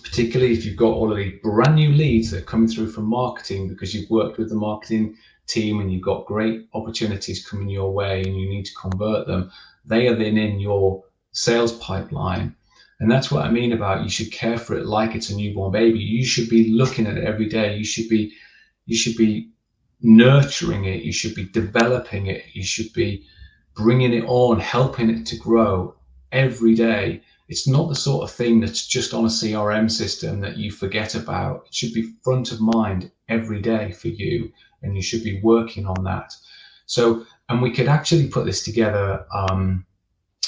Particularly if you've got all of these brand new leads that are coming through from marketing because you've worked with the marketing team and you've got great opportunities coming your way and you need to convert them. They are then in your sales pipeline. And that's what I mean about you should care for it like it's a newborn baby. You should be looking at it every day. You should be nurturing it. You should be developing it. You should be bringing it on, helping it to grow every day. It's not the sort of thing that's just on a CRM system that you forget about. It should be front of mind every day for you, and you should be working on that. So, and we could actually put this together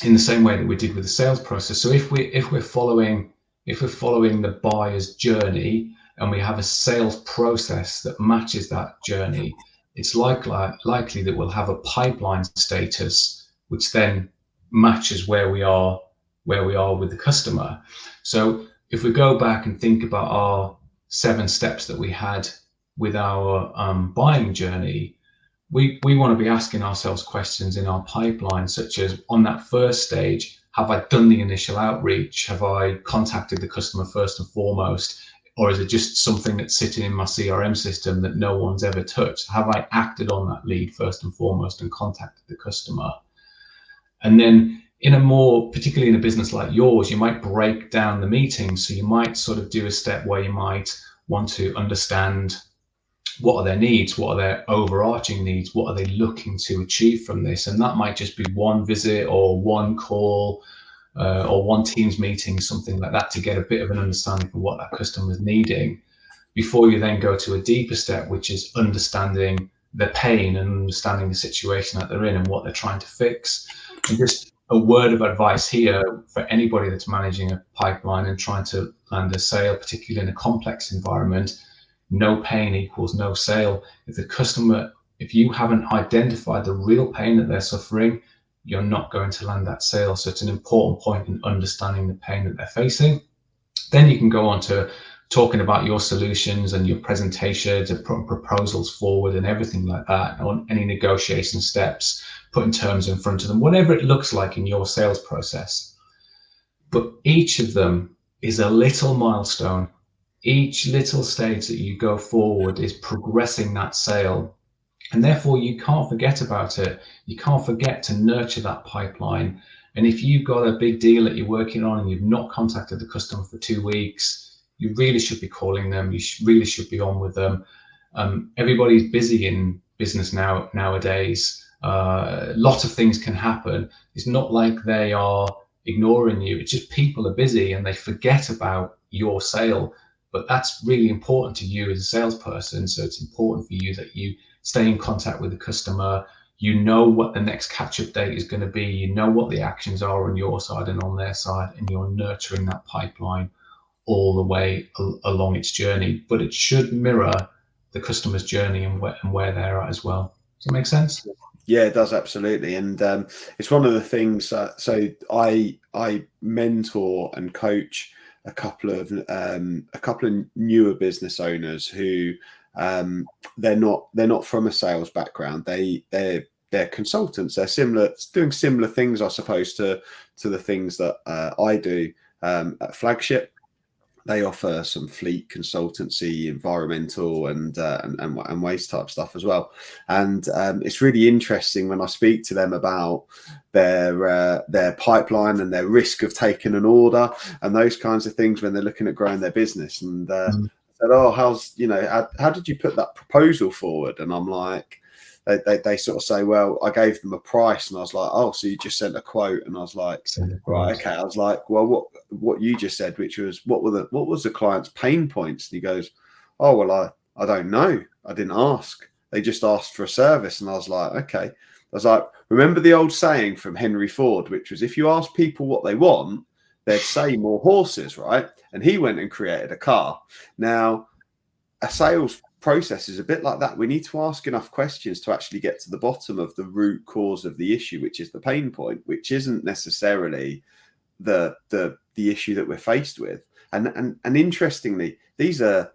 in the same way that we did with the sales process. So if we're following the buyer's journey and we have a sales process that matches that journey, it's likely that we'll have a pipeline status which then matches where we are with the customer. So if we go back and think about our 7 steps that we had with our buying journey, we want to be asking ourselves questions in our pipeline, such as, on that first stage, have I done the initial outreach? Have I contacted the customer first and foremost? Or is it just something that's sitting in my CRM system that no one's ever touched? Have I acted on that lead first and foremost and contacted the customer? And then particularly in a business like yours, you might break down the meeting. So you might sort of do a step where you might want to understand, what are their needs? What are their overarching needs? What are they looking to achieve from this? And that might just be one visit or one call or one Teams meeting, something like that, to get a bit of an understanding of what that customer is needing. before you then go to a deeper step, which is understanding the pain and understanding the situation that they're in and what they're trying to fix. And just a word of advice here for anybody that's managing a pipeline and trying to land a sale, particularly in a complex environment: no pain equals no sale. If you haven't identified the real pain that they're suffering, you're not going to land that sale. So it's an important point in understanding the pain that they're facing. Then you can go on to talking about your solutions and your presentations and putting proposals forward and everything like that, on any negotiation steps, putting terms in front of them, whatever it looks like in your sales process. But each of them is a little milestone. Each little stage that you go forward is progressing that sale. And therefore, you can't forget about it. You can't forget to nurture that pipeline. And if you've got a big deal that you're working on and you've not contacted the customer for 2 weeks, you really should be calling them. You really should be on with them. Everybody's busy in business nowadays. Lots of things can happen. It's not like they are ignoring you. It's just people are busy and they forget about your sale. But that's really important to you as a salesperson. So it's important for you that you stay in contact with the customer. You know what the next catch-up date is going to be. You know what the actions are on your side and on their side, and you're nurturing that pipeline all the way along its journey. But it should mirror the customer's journey and where they're at as well. Does that make sense?
Yeah, it does, absolutely. And it's one of the things. So I mentor and coach a couple of newer business owners who they're not from a sales background. They're consultants. They're doing similar things, I suppose, to the things that I do at Flagship. They offer some fleet consultancy, environmental and waste type stuff as well. And it's really interesting when I speak to them about their pipeline and their risk of taking an order and those kinds of things when they're looking at growing their business. And said, "Oh, how did you put that proposal forward?" And I'm like, they sort of say, "Well, I gave them a price," and I was like, "Oh, so you just sent a quote?" And I was like, "Right, okay." I was like, "Well, what you just said, which was what was the client's pain points?" And he goes, "Oh, well, I don't know. I didn't ask. They just asked for a service." And I was like, "Okay." I was like, "Remember the old saying from Henry Ford, which was, if you ask people what they want, they'd say more horses, right?" And he went and created a car. Now, a sales process is a bit like that. We need to ask enough questions to actually get to the bottom of the root cause of the issue, which is the pain point, which isn't necessarily the issue that we're faced with. And interestingly, these are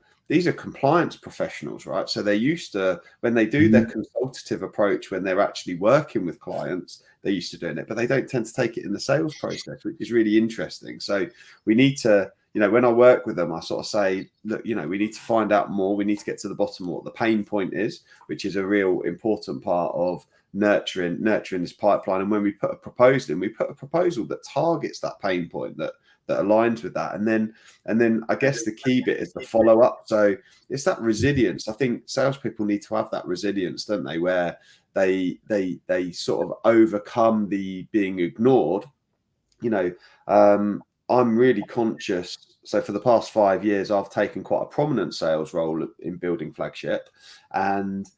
compliance professionals, right? So they're used to, when they do their consultative approach, when they're actually working with clients, they're used to doing it, but they don't tend to take it in the sales process, which is really interesting. So we need to, when I work with them, I sort of say, look, we need to find out more. We need to get to the bottom of what the pain point is, which is a real important part of nurturing this pipeline. And when we put a proposal in, we put a proposal that targets that pain point, that aligns with that. And then I guess the key bit is the follow up. So it's that resilience. I think salespeople need to have that resilience, don't they? Where they sort of overcome the being ignored. I'm really conscious. So for the past 5 years, I've taken quite a prominent sales role in building Flagship, and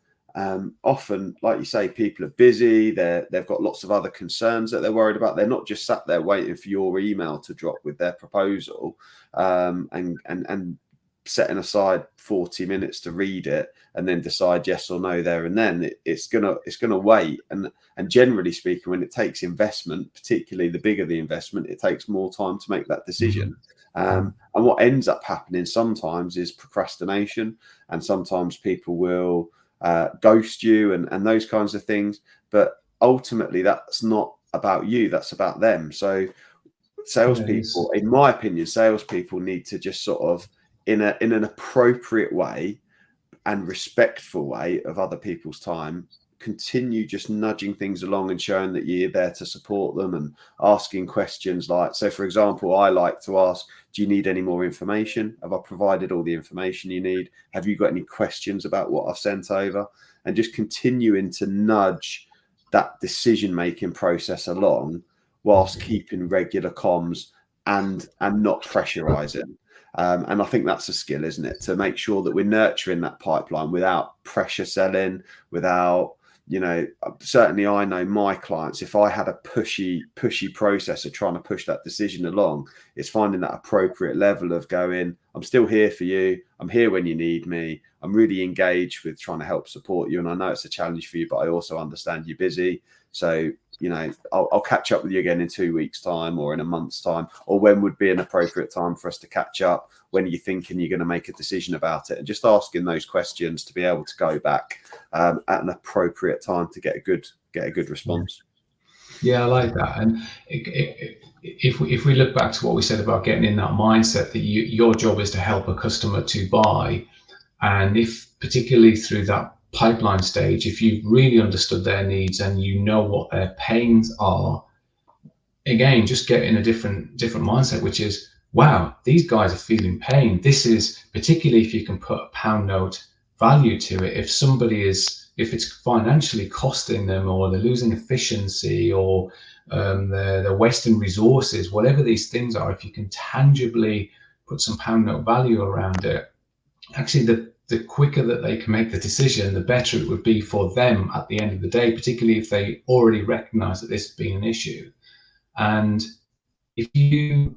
often, like you say, people are busy. They've got lots of other concerns that they're worried about. They're not just sat there waiting for your email to drop with their proposal, and setting aside 40 minutes to read it and then decide yes or no there and then. It's gonna wait. And generally speaking, when it takes investment, particularly the bigger the investment, it takes more time to make that decision. And what ends up happening sometimes is procrastination, and sometimes people will ghost you and those kinds of things. But ultimately, that's not about you, that's about them. So salespeople, in my opinion, salespeople need to just sort of, in an appropriate way and respectful way of other people's time, continue just nudging things along and showing that you're there to support them, and asking questions like, so for example, I like to ask, do you need any more information? Have I provided all the information you need? Have you got any questions about what I've sent over? And just continuing to nudge that decision-making process along whilst keeping regular comms and not pressurizing. And I think that's a skill, isn't it? To make sure that we're nurturing that pipeline without pressure selling, without, certainly I know my clients, if I had a pushy process of trying to push that decision along, it's finding that appropriate level of going, I'm still here for you. I'm here when you need me. I'm really engaged with trying to help support you. And I know it's a challenge for you, but I also understand you're busy. So, I'll catch up with you again in 2 weeks' time or in a month's time, or when would be an appropriate time for us to catch up? When are you thinking you're going to make a decision about it? And just asking those questions to be able to go back at an appropriate time to get a good response.
Yeah, I like that. And if we look back to what we said about getting in that mindset that your job is to help a customer to buy, and if particularly through that pipeline stage, if you've really understood their needs and you know what their pains are, again, just get in a different mindset, which is, wow, these guys are feeling pain. This is, particularly if you can put a pound note value to it, if it's financially costing them, or they're losing efficiency, or they're wasting resources, whatever these things are, if you can tangibly put some pound note value around it, actually the quicker that they can make the decision, the better it would be for them at the end of the day, particularly if they already recognize that this has been an issue. And if you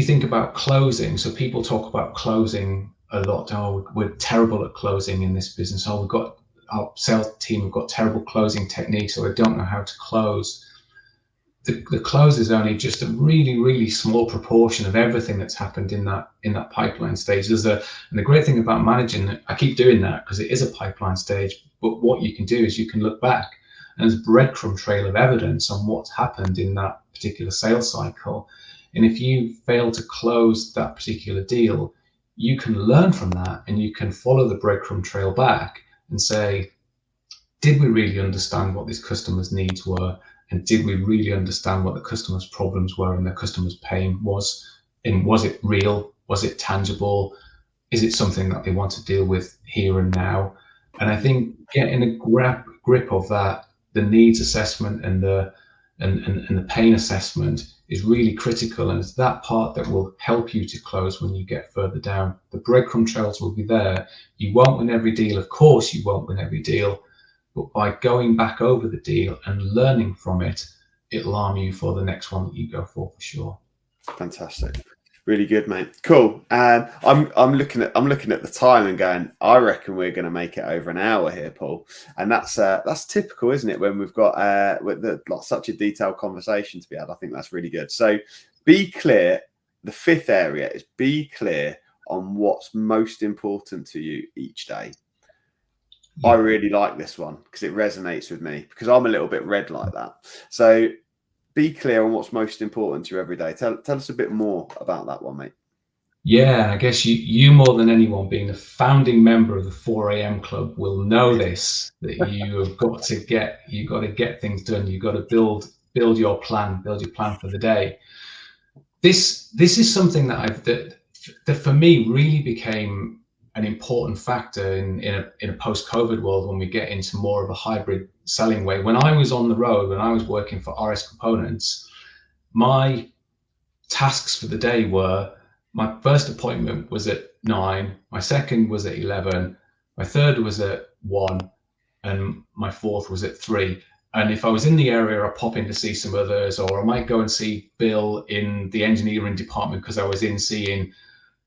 think about closing, so people talk about closing a lot. Oh, we're terrible at closing in this business. Oh, our sales team have got terrible closing techniques, or I don't know how to close. The close is only just a really, really small proportion of everything that's happened in that pipeline stage. And the great thing about managing, I keep doing that because it is a pipeline stage, but what you can do is you can look back and there's a breadcrumb trail of evidence on what's happened in that particular sales cycle. And if you fail to close that particular deal, you can learn from that and you can follow the breadcrumb trail back and say, did we really understand what this customer's needs were? And did we really understand what the customer's problems were and the customer's pain was? And was it real? Was it tangible? Is it something that they want to deal with here and now? And I think getting a grip of that, the needs assessment and the pain assessment is really critical. And it's that part that will help you to close when you get further down. The breadcrumb trails will be there. You won't win every deal. Of course, you won't win every deal. But by going back over the deal and learning from it, it'll arm you for the next one that you go for sure.
Fantastic. Really good, mate. Cool. I'm looking at the time and going, I reckon we're going to make it over an hour here, Paul. And that's typical, isn't it? When we've got such a detailed conversation to be had, I think that's really good. So be clear. The fifth area is be clear on what's most important to you each day. Yeah. I really like this one because it resonates with me because I'm a little bit red like that. So be clear on what's most important to you every day. Tell us a bit more about that one, mate.
Yeah, I guess you more than anyone, being a founding member of the 4 a.m. club, will know this, that you've got to get things done. You've got to build your plan for the day. This is something that for me really became an important factor in a post-COVID world when we get into more of a hybrid selling way. When I was on the road, when I was working for RS Components, my tasks for the day were, my first appointment was at 9, my second was at 11, my third was at 1, and my fourth was at 3. And if I was in the area, I'd pop in to see some others, or I might go and see Bill in the engineering department because I was in seeing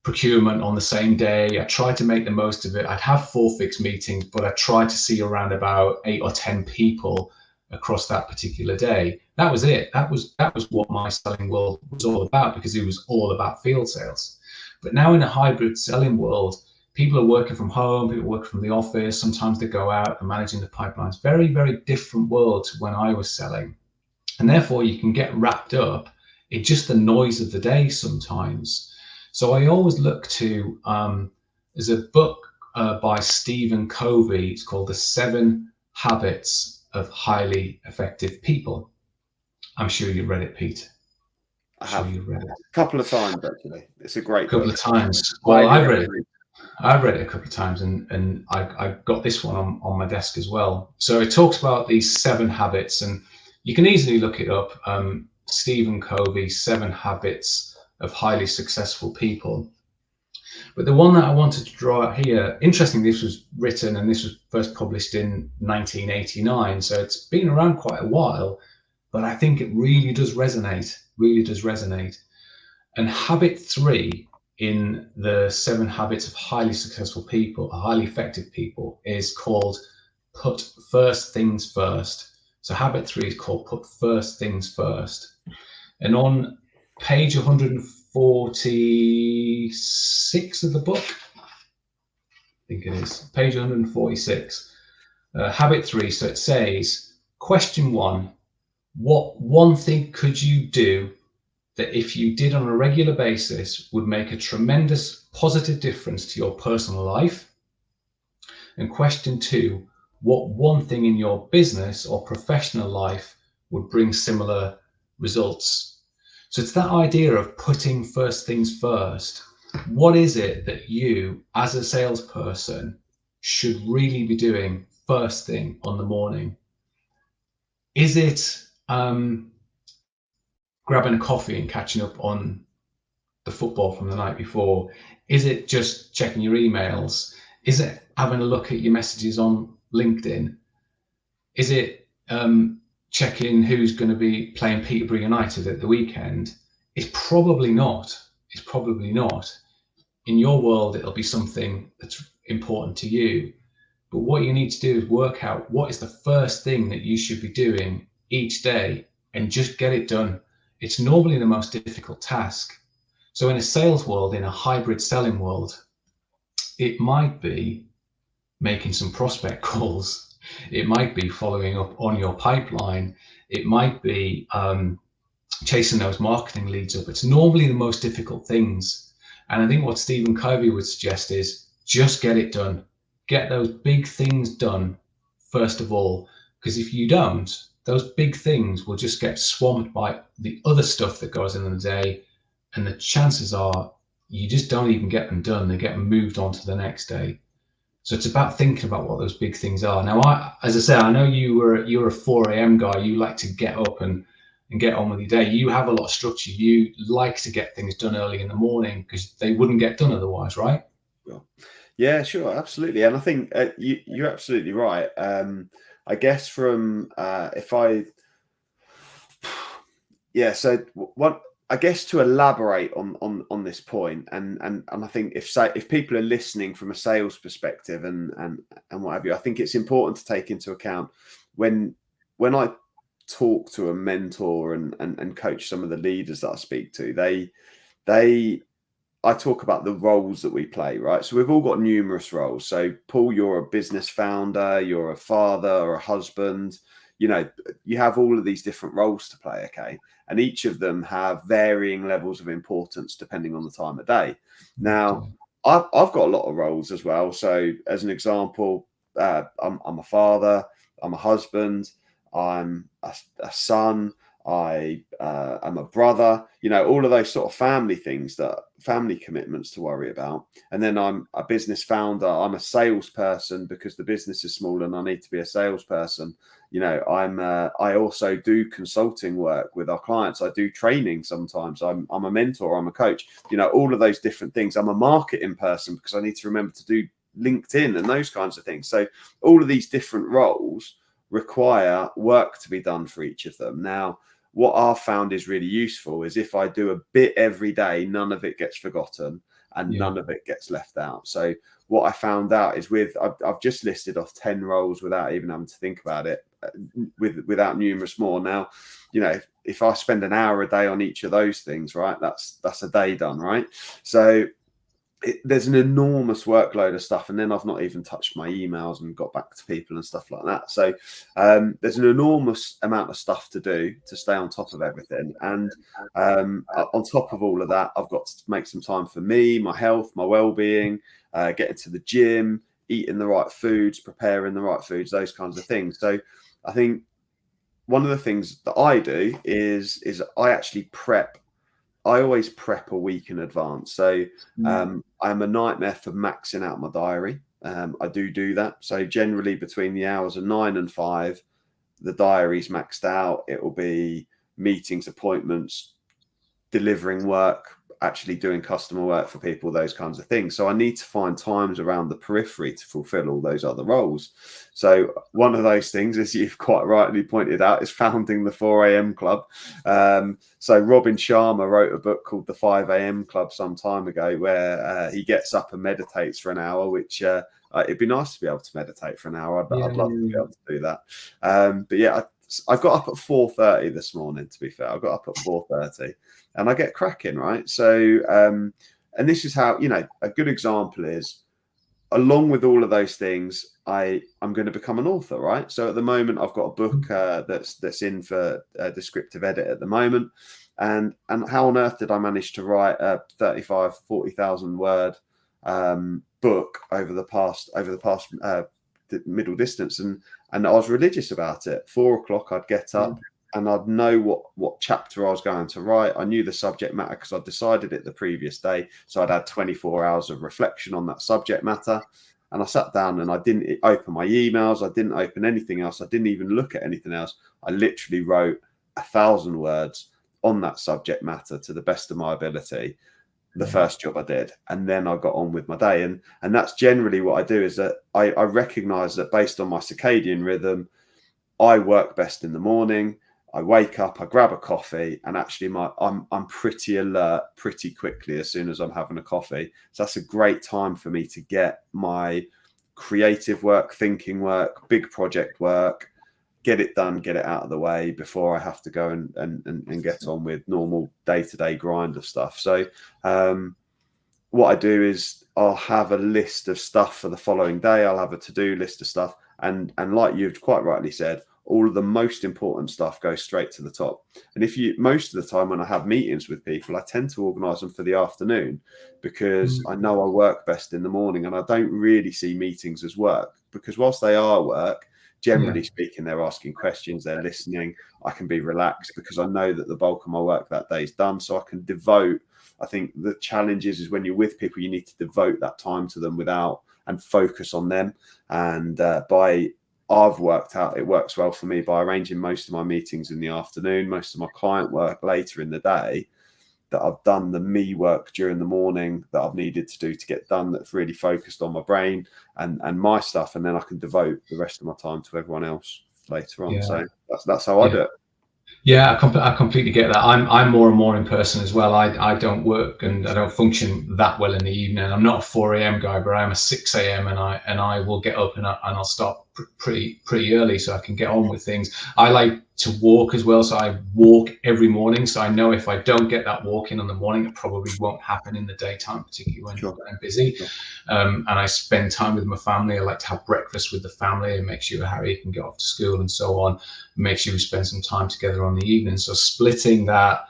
procurement on the same day. I tried to make the most of it. I'd have 4 fixed meetings, but I tried to see around about 8 or 10 people across that particular day. That was it. That was what my selling world was all about, because it was all about field sales. But now in a hybrid selling world, people are working from home, people work from the office, sometimes they go out and managing the pipelines. Very, very different world to when I was selling. And therefore you can get wrapped up in just the noise of the day sometimes. So I always look to, there's a book by Stephen Covey. It's called The 7 Habits of Highly Effective People. I'm sure you read it, Pete.
I have. Sure, you read it a couple of times, actually. It's a great book.
A couple of times. Well, I've read it a couple of times, and I got this one on my desk as well. So it talks about these 7 habits, and you can easily look it up. Stephen Covey's 7 Habits of Highly Successful People. But the one that I wanted to draw out here, interestingly, this was written and this was first published in 1989. So it's been around quite a while, but I think it really does resonate, And habit 3 in the 7 Habits of Highly Successful People, highly effective people, is called Put First Things First. So habit 3 is called Put First Things First. And on page 146 of the book, I think it is, page 146, habit 3, so it says, question 1, what one thing could you do that if you did on a regular basis would make a tremendous positive difference to your personal life? And question 2, what one thing in your business or professional life would bring similar results? So it's that idea of putting first things first. What is it that you, as a salesperson, should really be doing first thing on the morning? Is it grabbing a coffee and catching up on the football from the night before? Is it just checking your emails? Is it having a look at your messages on LinkedIn? Is it checking who's going to be playing Peterborough United at the weekend? It's probably not. In your world, it'll be something that's important to you. But what you need to do is work out what is the first thing that you should be doing each day and just get it done. It's normally the most difficult task. So in a sales world, in a hybrid selling world, it might be making some prospect calls. It might be following up on your pipeline. It might be chasing those marketing leads up. It's normally the most difficult things. And I think what Stephen Covey would suggest is just get it done. Get those big things done first of all, because if you don't, those big things will just get swamped by the other stuff that goes in the day. And the chances are you just don't even get them done. They get moved on to the next day. So it's about thinking about what those big things are. Now, as I say, I know you're a 4 a.m. guy. You like to get up and get on with your day. You have a lot of structure. You like to get things done early in the morning because they wouldn't get done otherwise, right?
Yeah, sure, absolutely. And I think you're absolutely right. I guess from so what I guess to elaborate on this point, and I think if people are listening from a sales perspective and what have you, I think it's important to take into account when I talk to a mentor and coach some of the leaders that I speak to, I talk about the roles that we play, right? So we've all got numerous roles. So Paul, you're a business founder, you're a father or a husband, you have all of these different roles to play, okay? And each of them have varying levels of importance depending on the time of day. Now, I've got a lot of roles as well. So as an example, I'm a father, I'm a husband, I'm a son, I'm a brother, all of those sort of family commitments to worry about. And then I'm a business founder. I'm a salesperson because the business is small and I need to be a salesperson. I also do consulting work with our clients. I do training sometimes. I'm a mentor. I'm a coach. All of those different things. I'm a marketing person because I need to remember to do LinkedIn and those kinds of things. So all of these different roles require work to be done for each of them. Now, what I've found is really useful is if I do a bit every day, none of it gets forgotten and none of it gets left out. So what I found out is I've just listed off 10 roles without even having to think about it, without numerous more. Now, if I spend an hour a day on each of those things, right, that's a day done, right? So there's an enormous workload of stuff, and then I've not even touched my emails and got back to people and stuff like that. So there's an enormous amount of stuff to do to stay on top of everything. And on top of all of that, I've got to make some time for me, my health, my well-being, getting to the gym, eating the right foods, preparing the right foods, those kinds of things. So I think one of the things that I do is I actually prep. I always prep a week in advance. So I'm a nightmare for maxing out my diary. I do that. So generally between the hours of 9 and 5, the diary's maxed out. It will be meetings, appointments, delivering work, actually doing customer work for people, those kinds of things. So I need to find times around the periphery to fulfill all those other roles. So one of those things, as you've quite rightly pointed out, is founding the 4 a.m. club. So Robin Sharma wrote a book called The 5 a.m. Club some time ago, where he gets up and meditates for an hour, which it'd be nice to be able to meditate for an hour. I'd love to be able to do that. But yeah, I got up at 4:30 this morning, to be fair. I got up at 4:30 and I get cracking, right? So, and this is how, a good example is, along with all of those things, I'm going to become an author, right? So at the moment, I've got a book that's in for descriptive edit at the moment. And how on earth did I manage to write a 40,000 word book over the past middle distance? And I was religious about it. 4 o'clock, I'd get up and I'd know what chapter I was going to write. I knew the subject matter because I decided it the previous day. So I'd had 24 hours of reflection on that subject matter. And I sat down and I didn't open my emails. I didn't open anything else. I didn't even look at anything else. I literally wrote 1,000 words on that subject matter to the best of my ability. The first job I did, and then I got on with my day. And that's generally what I do, is that I recognize that based on my circadian rhythm, I work best in the morning. I wake up, I grab a coffee, and actually I'm pretty alert pretty quickly as soon as I'm having a coffee. So that's a great time for me to get my creative work, thinking work, big project work, get it done, get it out of the way before I have to go and get on with normal day-to-day grind of stuff. So what I do is I'll have a list of stuff for the following day. I'll have a to-do list of stuff. And like you've quite rightly said, all of the most important stuff goes straight to the top. And most of the time when I have meetings with people, I tend to organise them for the afternoon, because I know I work best in the morning, and I don't really see meetings as work, because whilst they are work, generally speaking, they're asking questions, they're listening. I can be relaxed because I know that the bulk of my work that day is done. So I can devote, I think the challenge is when you're with people, you need to devote that time to them and focus on them. And I've worked out, it works well for me by arranging most of my meetings in the afternoon, most of my client work later in the day, that I've done the me work during the morning that I've needed to do to get done, that's really focused on my brain and my stuff. And then I can devote the rest of my time to everyone else later on. So that's how I do it.
Yeah, I completely get that. I'm more and more in person as well. I don't work and I don't function that well in the evening. I'm not a 4 a.m. guy, but I'm a 6 a.m. and I will get up and I'll start pretty early so I can get on with things. I like to walk as well, so I walk every morning. So I know if I don't get that walk in the morning, it probably won't happen in the daytime, particularly when I'm busy. And I spend time with my family. I like to have breakfast with the family and make sure Harry can get off to school and so on. Make sure we spend some time together on the evening. So splitting that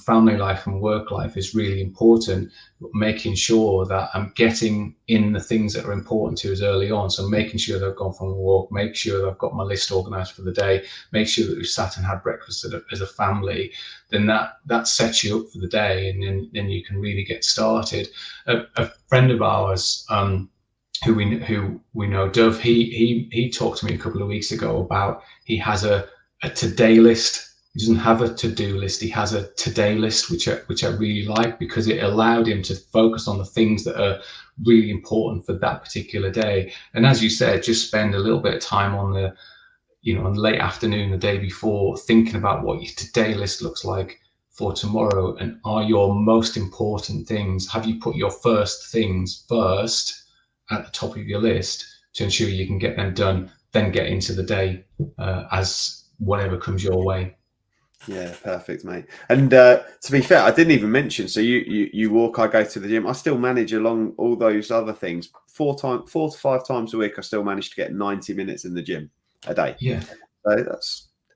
family life and work life is really important, but making sure that I'm getting in the things that are important to us early on. So making sure that I've gone for a walk, make sure that I've got my list organized for the day, make sure that we've sat and had breakfast as a family, then that sets you up for the day, and then you can really get started. A friend of ours, who we know, Dove, he talked to me a couple of weeks ago about, he has a today list. He doesn't have a to-do list. He has a today list, which I really like, because it allowed him to focus on the things that are really important for that particular day. And as you said, just spend a little bit of time on the late afternoon, the day before, thinking about what your today list looks like for tomorrow, and are your most important things. Have you put your first things first at the top of your list to ensure you can get them done, then get into the day as whatever comes your way.
Yeah, perfect, mate. And to be fair, I didn't even mention, so you walk, I go to the gym. I still manage along all those other things. 4 to 5 times a week, I still manage to get 90 minutes in the gym a day.
Yeah.
So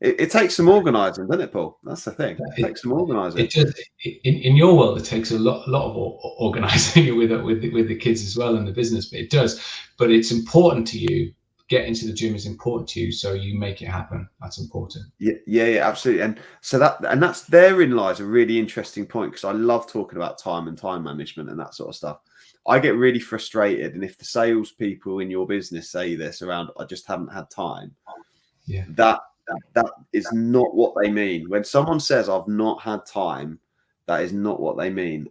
it takes some organising, doesn't it, Paul? That's the thing. It takes some organising.
It just, in your world, it takes a lot of organising with the kids as well and the business, but it does. But it's important to you. Getting to the gym is important to you, so you make it happen. That's important.
Yeah, absolutely. And so that's therein lies a really interesting point, because I love talking about time and time management and that sort of stuff. I get really frustrated, and if the salespeople in your business say this around, I just haven't had time.
Yeah.
that is not what they mean. When someone says I've not had time, that is not what they mean.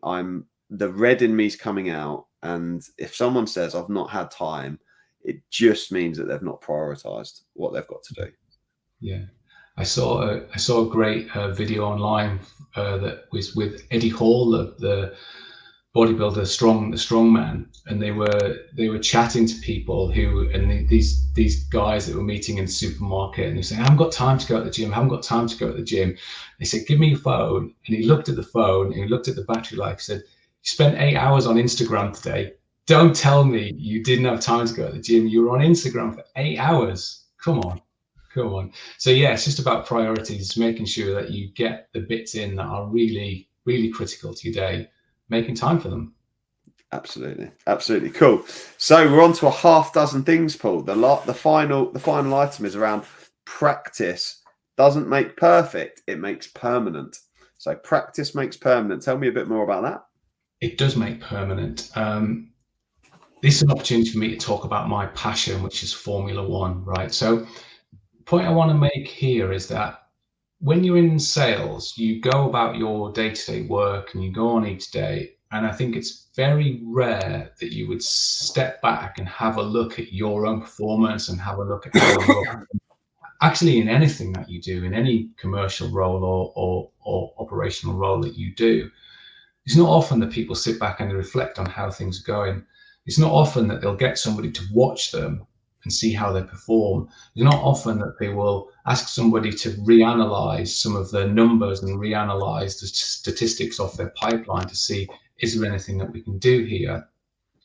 The red in me's coming out, and if someone says I've not had time, it just means that they've not prioritized what they've got to do.
Yeah, I saw a great video online that was with Eddie Hall, the bodybuilder, the strongman, and they were chatting to people these guys that were meeting in the supermarket, and they say, I haven't got time to go to the gym. I haven't got time to go to the gym. They said, give me your phone. And he looked at the phone and he looked at the battery life. He said, you spent 8 hours on Instagram today. Don't tell me you didn't have time to go to the gym. You were on Instagram for 8 hours. Come on. So yeah, it's just about priorities, making sure that you get the bits in that are really, really critical to your day, making time for them.
Absolutely cool. So we're on to a half dozen things, Paul. The final item is around practice doesn't make perfect, it makes permanent. So practice makes permanent. Tell me a bit more about that.
It does make permanent. This is an opportunity for me to talk about my passion, which is Formula One, right? So the point I want to make here is that when you're in sales, you go about your day-to-day work and you go on each day. And I think it's very rare that you would step back and have a look at your own performance and have a look at how you're actually in anything that you do, in any commercial role or operational role that you do. It's not often that people sit back and reflect on how things are going. It's not often that they'll get somebody to watch them and see how they perform. It's not often that they will ask somebody to reanalyze some of the numbers and reanalyze the statistics off their pipeline to see, is there anything that we can do here?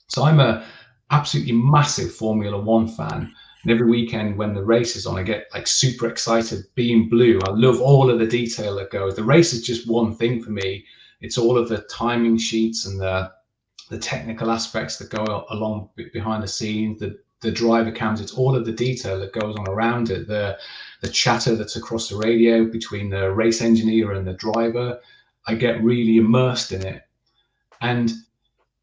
So I'm a absolutely massive Formula One fan. And every weekend when the race is on, I get like super excited, being blue. I love all of the detail that goes. The race is just one thing for me. It's all of the timing sheets and the technical aspects that go along behind the scenes, the driver cams. It's all of the detail that goes on around it, the chatter that's across the radio between the race engineer and the driver. I get really immersed in it. And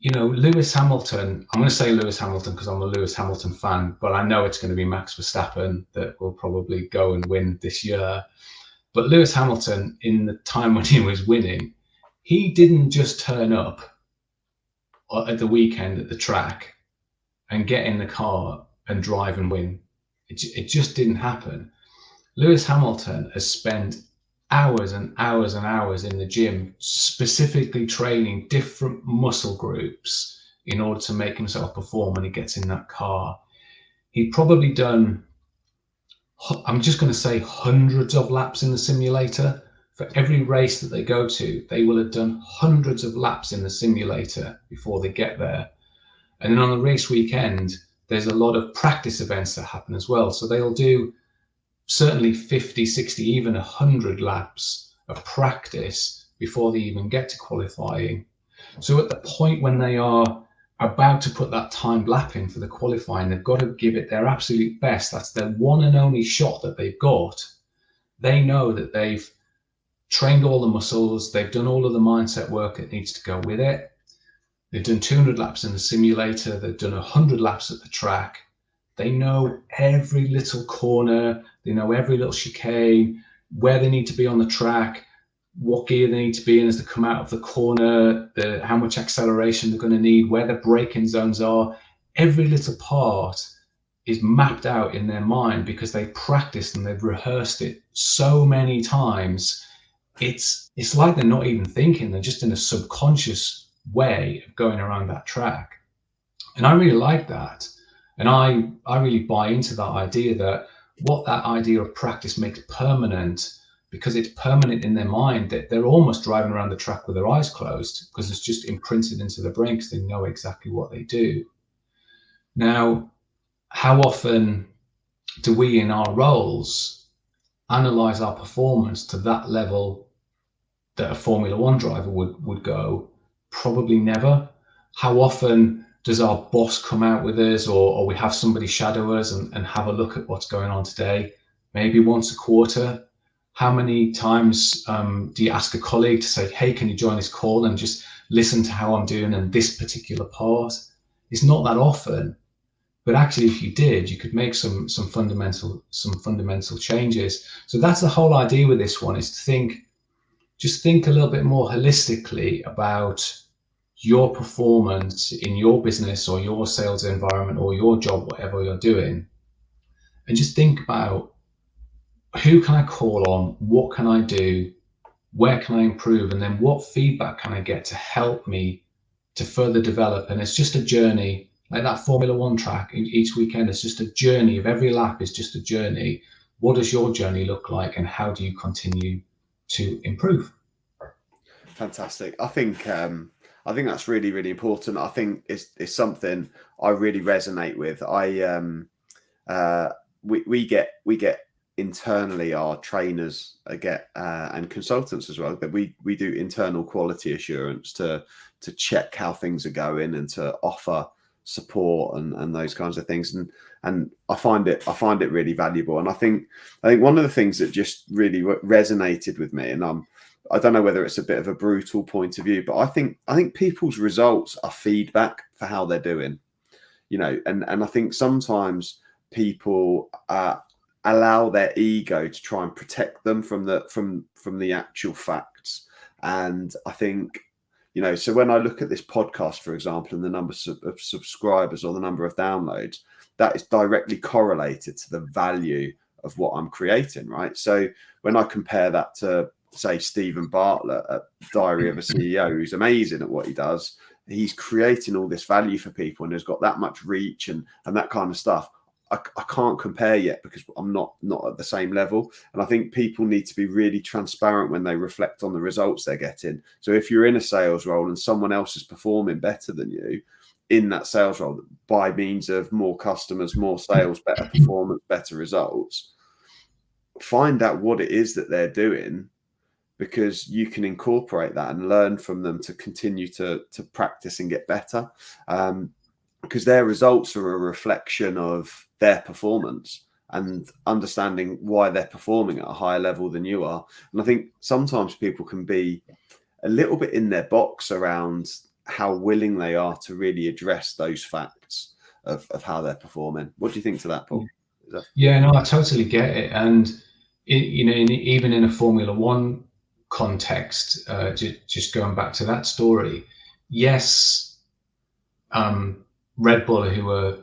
you know, Lewis Hamilton, I'm going to say Lewis Hamilton because I'm a Lewis Hamilton fan, but I know it's going to be Max Verstappen that will probably go and win this year. But Lewis Hamilton, in the time when he was winning, he didn't just turn up at the weekend at the track and get in the car and drive and win. It just didn't happen. Lewis Hamilton has spent hours and hours and hours in the gym, specifically training different muscle groups in order to make himself perform when he gets in that car. He'd probably done, I'm just going to say, hundreds of laps in the simulator. For every race that they go to, they will have done hundreds of laps in the simulator before they get there. And then on the race weekend, there's a lot of practice events that happen as well. So they'll do certainly 50, 60, even 100 laps of practice before they even get to qualifying. So at the point when they are about to put that timed lap in for the qualifying, they've got to give it their absolute best. That's their one and only shot that they've got. They know that they've trained all the muscles, they've done all of the mindset work that needs to go with it. They've done 200 laps in the simulator, they've done 100 laps at the track. They know every little corner, they know every little chicane, where they need to be on the track, what gear they need to be in as they come out of the corner, how much acceleration they're going to need, where the braking zones are. Every little part is mapped out in their mind because they practiced and they've rehearsed it so many times. It's like they're not even thinking, they're just in a subconscious way of going around that track. And I really like that. And I really buy into that idea that what that idea of practice makes permanent, because it's permanent in their mind, that they're almost driving around the track with their eyes closed because it's just imprinted into their brain because they know exactly what they do. Now, how often do we in our roles analyze our performance to that level that a Formula One driver would go? Probably never. How often does our boss come out with us, or we have somebody shadow us and have a look at what's going on today? Maybe once a quarter. How many times do you ask a colleague to say, hey, can you join this call and just listen to how I'm doing in this particular part? It's not that often. But actually, if you did, you could make some fundamental changes. So that's the whole idea with this one, is to just think a little bit more holistically about your performance in your business or your sales environment or your job, whatever you're doing, and just think about, who can I call on? What can I do? Where can I improve? And then what feedback can I get to help me to further develop? And it's just a journey, like that Formula One track each weekend. It's just a journey. Of every lap is just a journey. What does your journey look like, and how do you continue to improve?
Fantastic. I think that's really, really important. I think it's something I really resonate with. We get internally, our trainers and consultants as well, that we do internal quality assurance to check how things are going and to offer support and those kinds of things. And I find it really valuable. And I think one of the things that just really resonated with me, and I don't know whether it's a bit of a brutal point of view, but I think people's results are feedback for how they're doing, and I think sometimes people allow their ego to try and protect them from the actual facts. And I think, so when I look at this podcast, for example, and the number of subscribers or the number of downloads, that is directly correlated to the value of what I'm creating, right? So when I compare that to, say, Stephen Bartlett at Diary of a CEO, who's amazing at what he does, he's creating all this value for people and has got that much reach and that kind of stuff. I can't compare yet because I'm not at the same level. And I think people need to be really transparent when they reflect on the results they're getting. So if you're in a sales role and someone else is performing better than you in that sales role by means of more customers, more sales, better performance, better results, find out what it is that they're doing, because you can incorporate that and learn from them to continue to practice and get better. Because their results are a reflection of their performance and understanding why they're performing at a higher level than you are. And I think sometimes people can be a little bit in their box around how willing they are to really address those facts of how they're performing. What do you think to that, Paul?
Yeah, no, I totally get it. And even in a Formula One context, just going back to that story, yes, Red Bull, who are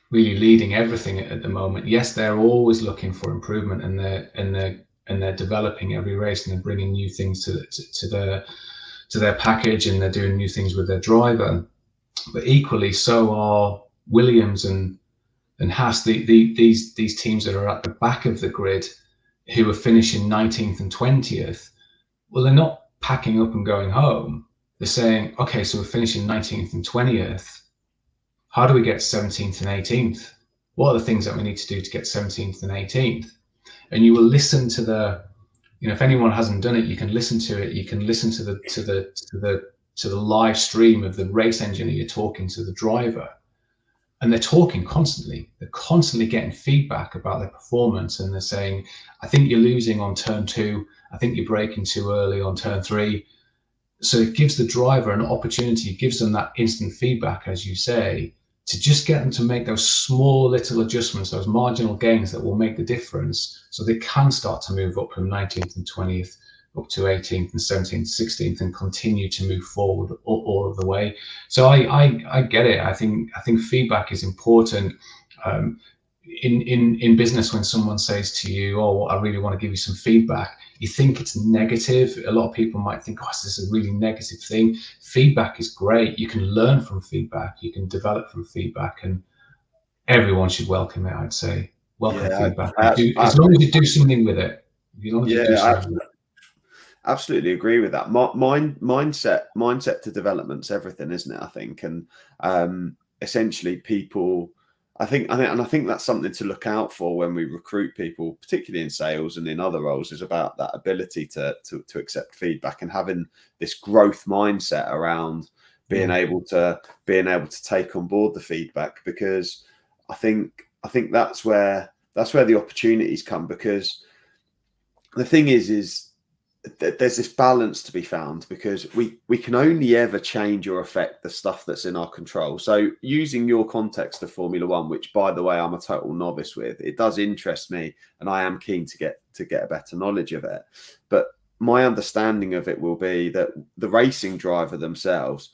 really leading everything at the moment, yes, they're always looking for improvement, and they're developing every race, and they're bringing new things to their package, and they're doing new things with their driver. But equally, so are Williams and Haas, these teams that are at the back of the grid, who are finishing 19th and 20th. Well, they're not packing up and going home. They're saying, okay, so we're finishing 19th and 20th. How do we get 17th and 18th? What are the things that we need to do to get 17th and 18th? And you will listen to if anyone hasn't done it, you can listen to it. You can listen to the live stream of the race engineer talking to the driver, and they're talking constantly. They're constantly getting feedback about their performance, and they're saying, I think you're losing on turn 2. I think you're braking too early on turn 3. So it gives the driver an opportunity, it gives them that instant feedback, as you say, to just get them to make those small little adjustments, those marginal gains that will make the difference, so they can start to move up from 19th and 20th up to 18th and 17th, 16th, and continue to move forward all of the way. So I get it. I think feedback is important. In business, when someone says to you, oh, I really want to give you some feedback, you think it's negative. A lot of people might think, oh, this is a really negative thing. Feedback is great. You can learn from feedback. You can develop from feedback, and everyone should welcome it, I'd say. Welcome feedback. As long as you do something with it.
Absolutely agree with that. Mindset to development's everything, isn't it? I think, and essentially people, I think that's something to look out for when we recruit people, particularly in sales and in other roles, is about that ability to accept feedback and having this growth mindset around being able to take on board the feedback, because I think that's where the opportunities come. Because the thing is there's this balance to be found, because we can only ever change or affect the stuff that's in our control. So using your context of Formula One, which by the way I'm a total novice with, it does interest me, and I am keen to get a better knowledge of it. But my understanding of it will be that the racing driver themselves,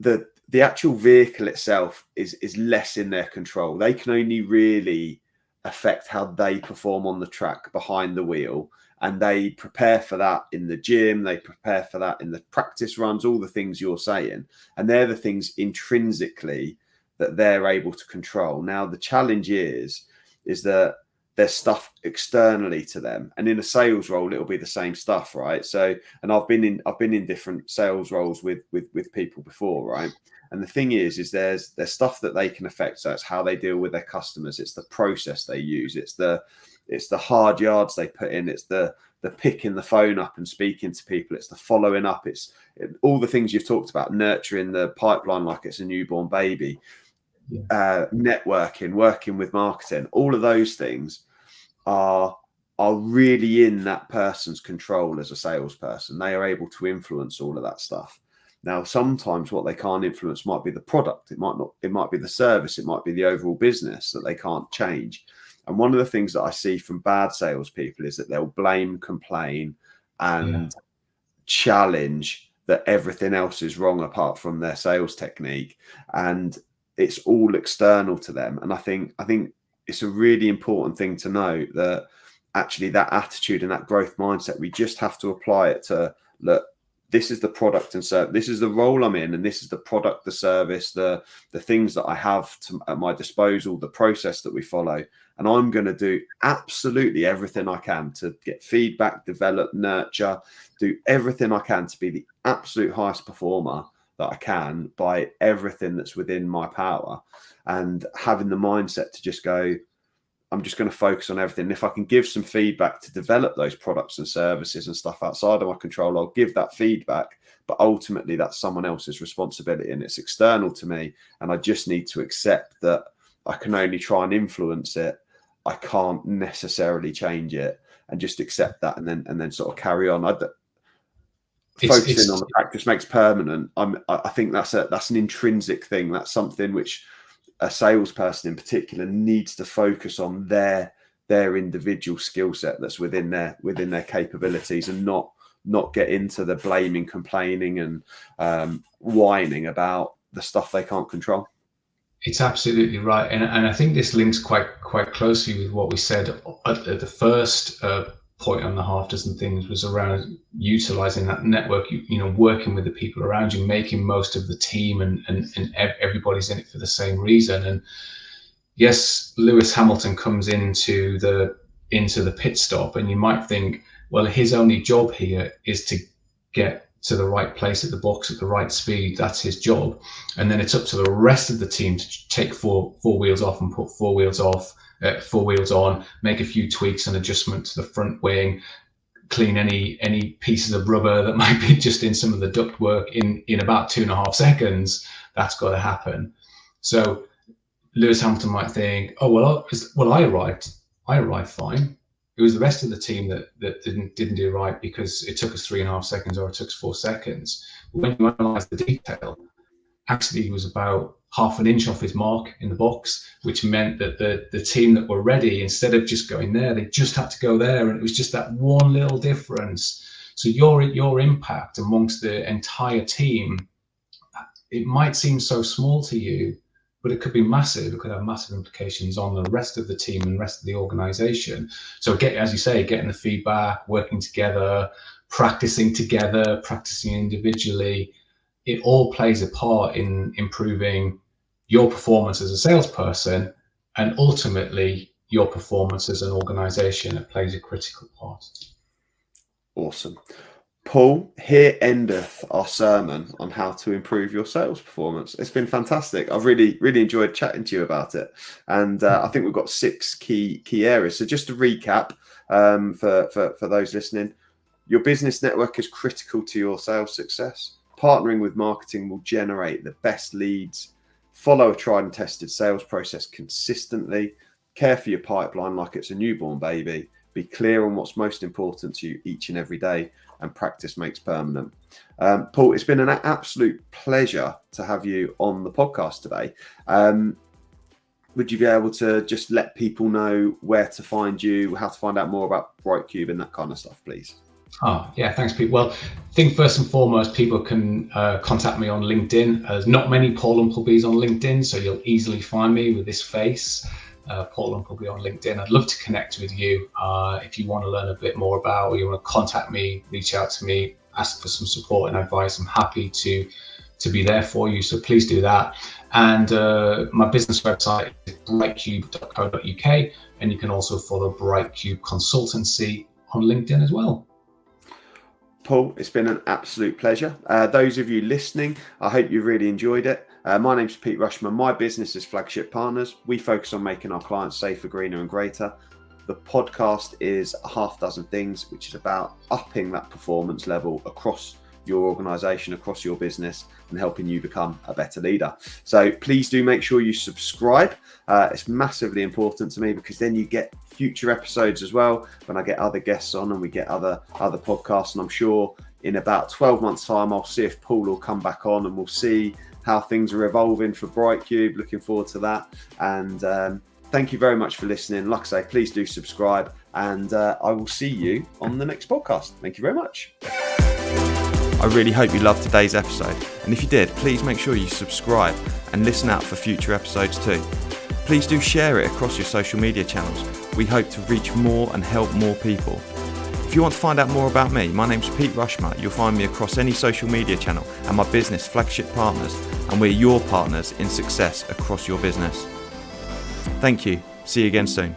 the actual vehicle itself is less in their control. They can only really affect how they perform on the track behind the wheel. And they prepare for that in the gym, they prepare for that in the practice runs, all the things you're saying. And they're the things intrinsically that they're able to control. Now, the challenge is that there's stuff externally to them. And in a sales role, it'll be the same stuff, right? So, and I've been in different sales roles with people before, right? And the thing is there's stuff that they can affect. So it's how they deal with their customers. It's the process they use. It's the hard yards they put in. It's the picking the phone up and speaking to people. It's the following up. It's all the things you've talked about, nurturing the pipeline like it's a newborn baby, networking, working with marketing. All of those things are really in that person's control as a salesperson. They are able to influence all of that stuff. Now, sometimes what they can't influence might be the product. It might be the service. It might be the overall business that they can't change. And one of the things that I see from bad salespeople is that they'll blame, complain, and challenge that everything else is wrong apart from their sales technique, and it's all external to them. And I think it's a really important thing to know that actually that attitude and that growth mindset, we just have to apply it to, look, this is the product and service, this is the role I'm in, and this is the product, the service, the things that I have at my disposal, the process that we follow. And I'm going to do absolutely everything I can to get feedback, develop, nurture, do everything I can to be the absolute highest performer that I can by everything that's within my power. And having the mindset to just go, I'm just going to focus on everything. And if I can give some feedback to develop those products and services and stuff outside of my control, I'll give that feedback. But ultimately, that's someone else's responsibility and it's external to me. And I just need to accept that I can only try and influence it. I can't necessarily change it, and just accept that, and then sort of carry on. Focusing on the practice makes permanent. I think that's an intrinsic thing. That's something which a salesperson in particular needs to focus on their individual skill set that's within their capabilities, and not get into the blaming, complaining, and whining about the stuff they can't control.
It's absolutely right, and I think this links quite closely with what we said at the first point on the half dozen things, was around utilizing that network. Working with the people around you, making most of the team, and everybody's in it for the same reason. And yes, Lewis Hamilton comes into the pit stop, and you might think, well, his only job here is to get to the right place at the box at the right speed. That's his job. And then it's up to the rest of the team to take four wheels off and put four wheels on, make a few tweaks and adjustments to the front wing, clean any pieces of rubber that might be just in some of the duct work in about 2.5 seconds. That's got to happen. So Lewis Hamilton might think, oh, well, I arrived fine. It was the rest of the team that didn't do right, because it took us 3.5 seconds, or it took us 4 seconds. But when you analyze the detail, actually he was about 1/2 inch off his mark in the box, which meant that the team that were ready, instead of just going there, they just had to go there, and it was just that one little difference. So your impact amongst the entire team, it might seem so small to you, but it could be massive. It could have massive implications on the rest of the team and rest of the organization. So as you say, getting the feedback, working together, practicing individually, it all plays a part in improving your performance as a salesperson, and ultimately your performance as an organization. It plays a critical part.
Awesome. Paul, here endeth our sermon on how to improve your sales performance. It's been fantastic. I've really enjoyed chatting to you about it, and I think we've got 6 key areas. So just to recap, for those listening, your business network is critical to your sales success. Partnering with marketing will generate the best leads. Follow a tried and tested sales process consistently. Care for your pipeline like it's a newborn baby, be clear on what's most important to you each and every day, and practice makes permanent. Paul, it's been an absolute pleasure to have you on the podcast today. Would you be able to just let people know where to find you, how to find out more about Bright Cube and that kind of stuff, please?
Oh, yeah, thanks, Pete. Well, I think first and foremost, people can contact me on LinkedIn. There's not many Paul Umplebys on LinkedIn, so you'll easily find me with this face, Paul Umpleby on LinkedIn. I'd love to connect with you. If you want to learn a bit more about, or you want to contact me, reach out to me, ask for some support and advice, I'm happy to be there for you. So please do that. And my business website is brightcube.co.uk, and you can also follow Bright Cube Consultancy on LinkedIn as well.
Paul, it's been an absolute pleasure. Those of you listening, I hope you really enjoyed it. My name's Pete Rushmer. My business is Flagship Partners. We focus on making our clients safer, greener and greater. The podcast is a half dozen things, which is about upping that performance level across your organization, across your business, and helping you become a better leader. So please do make sure you subscribe. It's massively important to me, because then you get future episodes as well when I get other guests on and we get other podcasts. And I'm sure in about 12 months time, I'll see if Paul will come back on, and we'll see how things are evolving for Bright Cube. Looking forward to that. And thank you very much for listening. Like I say, please do subscribe, and I will see you on the next podcast. Thank you very much.
I really hope you loved today's episode, and if you did, please make sure you subscribe and listen out for future episodes too. Please do share it across your social media channels. We hope to reach more and help more people. If you want to find out more about me, my name's Pete Rushmer. You'll find me across any social media channel, and my business, Flagship Partners, and we're your partners in success across your business. Thank you. See you again soon.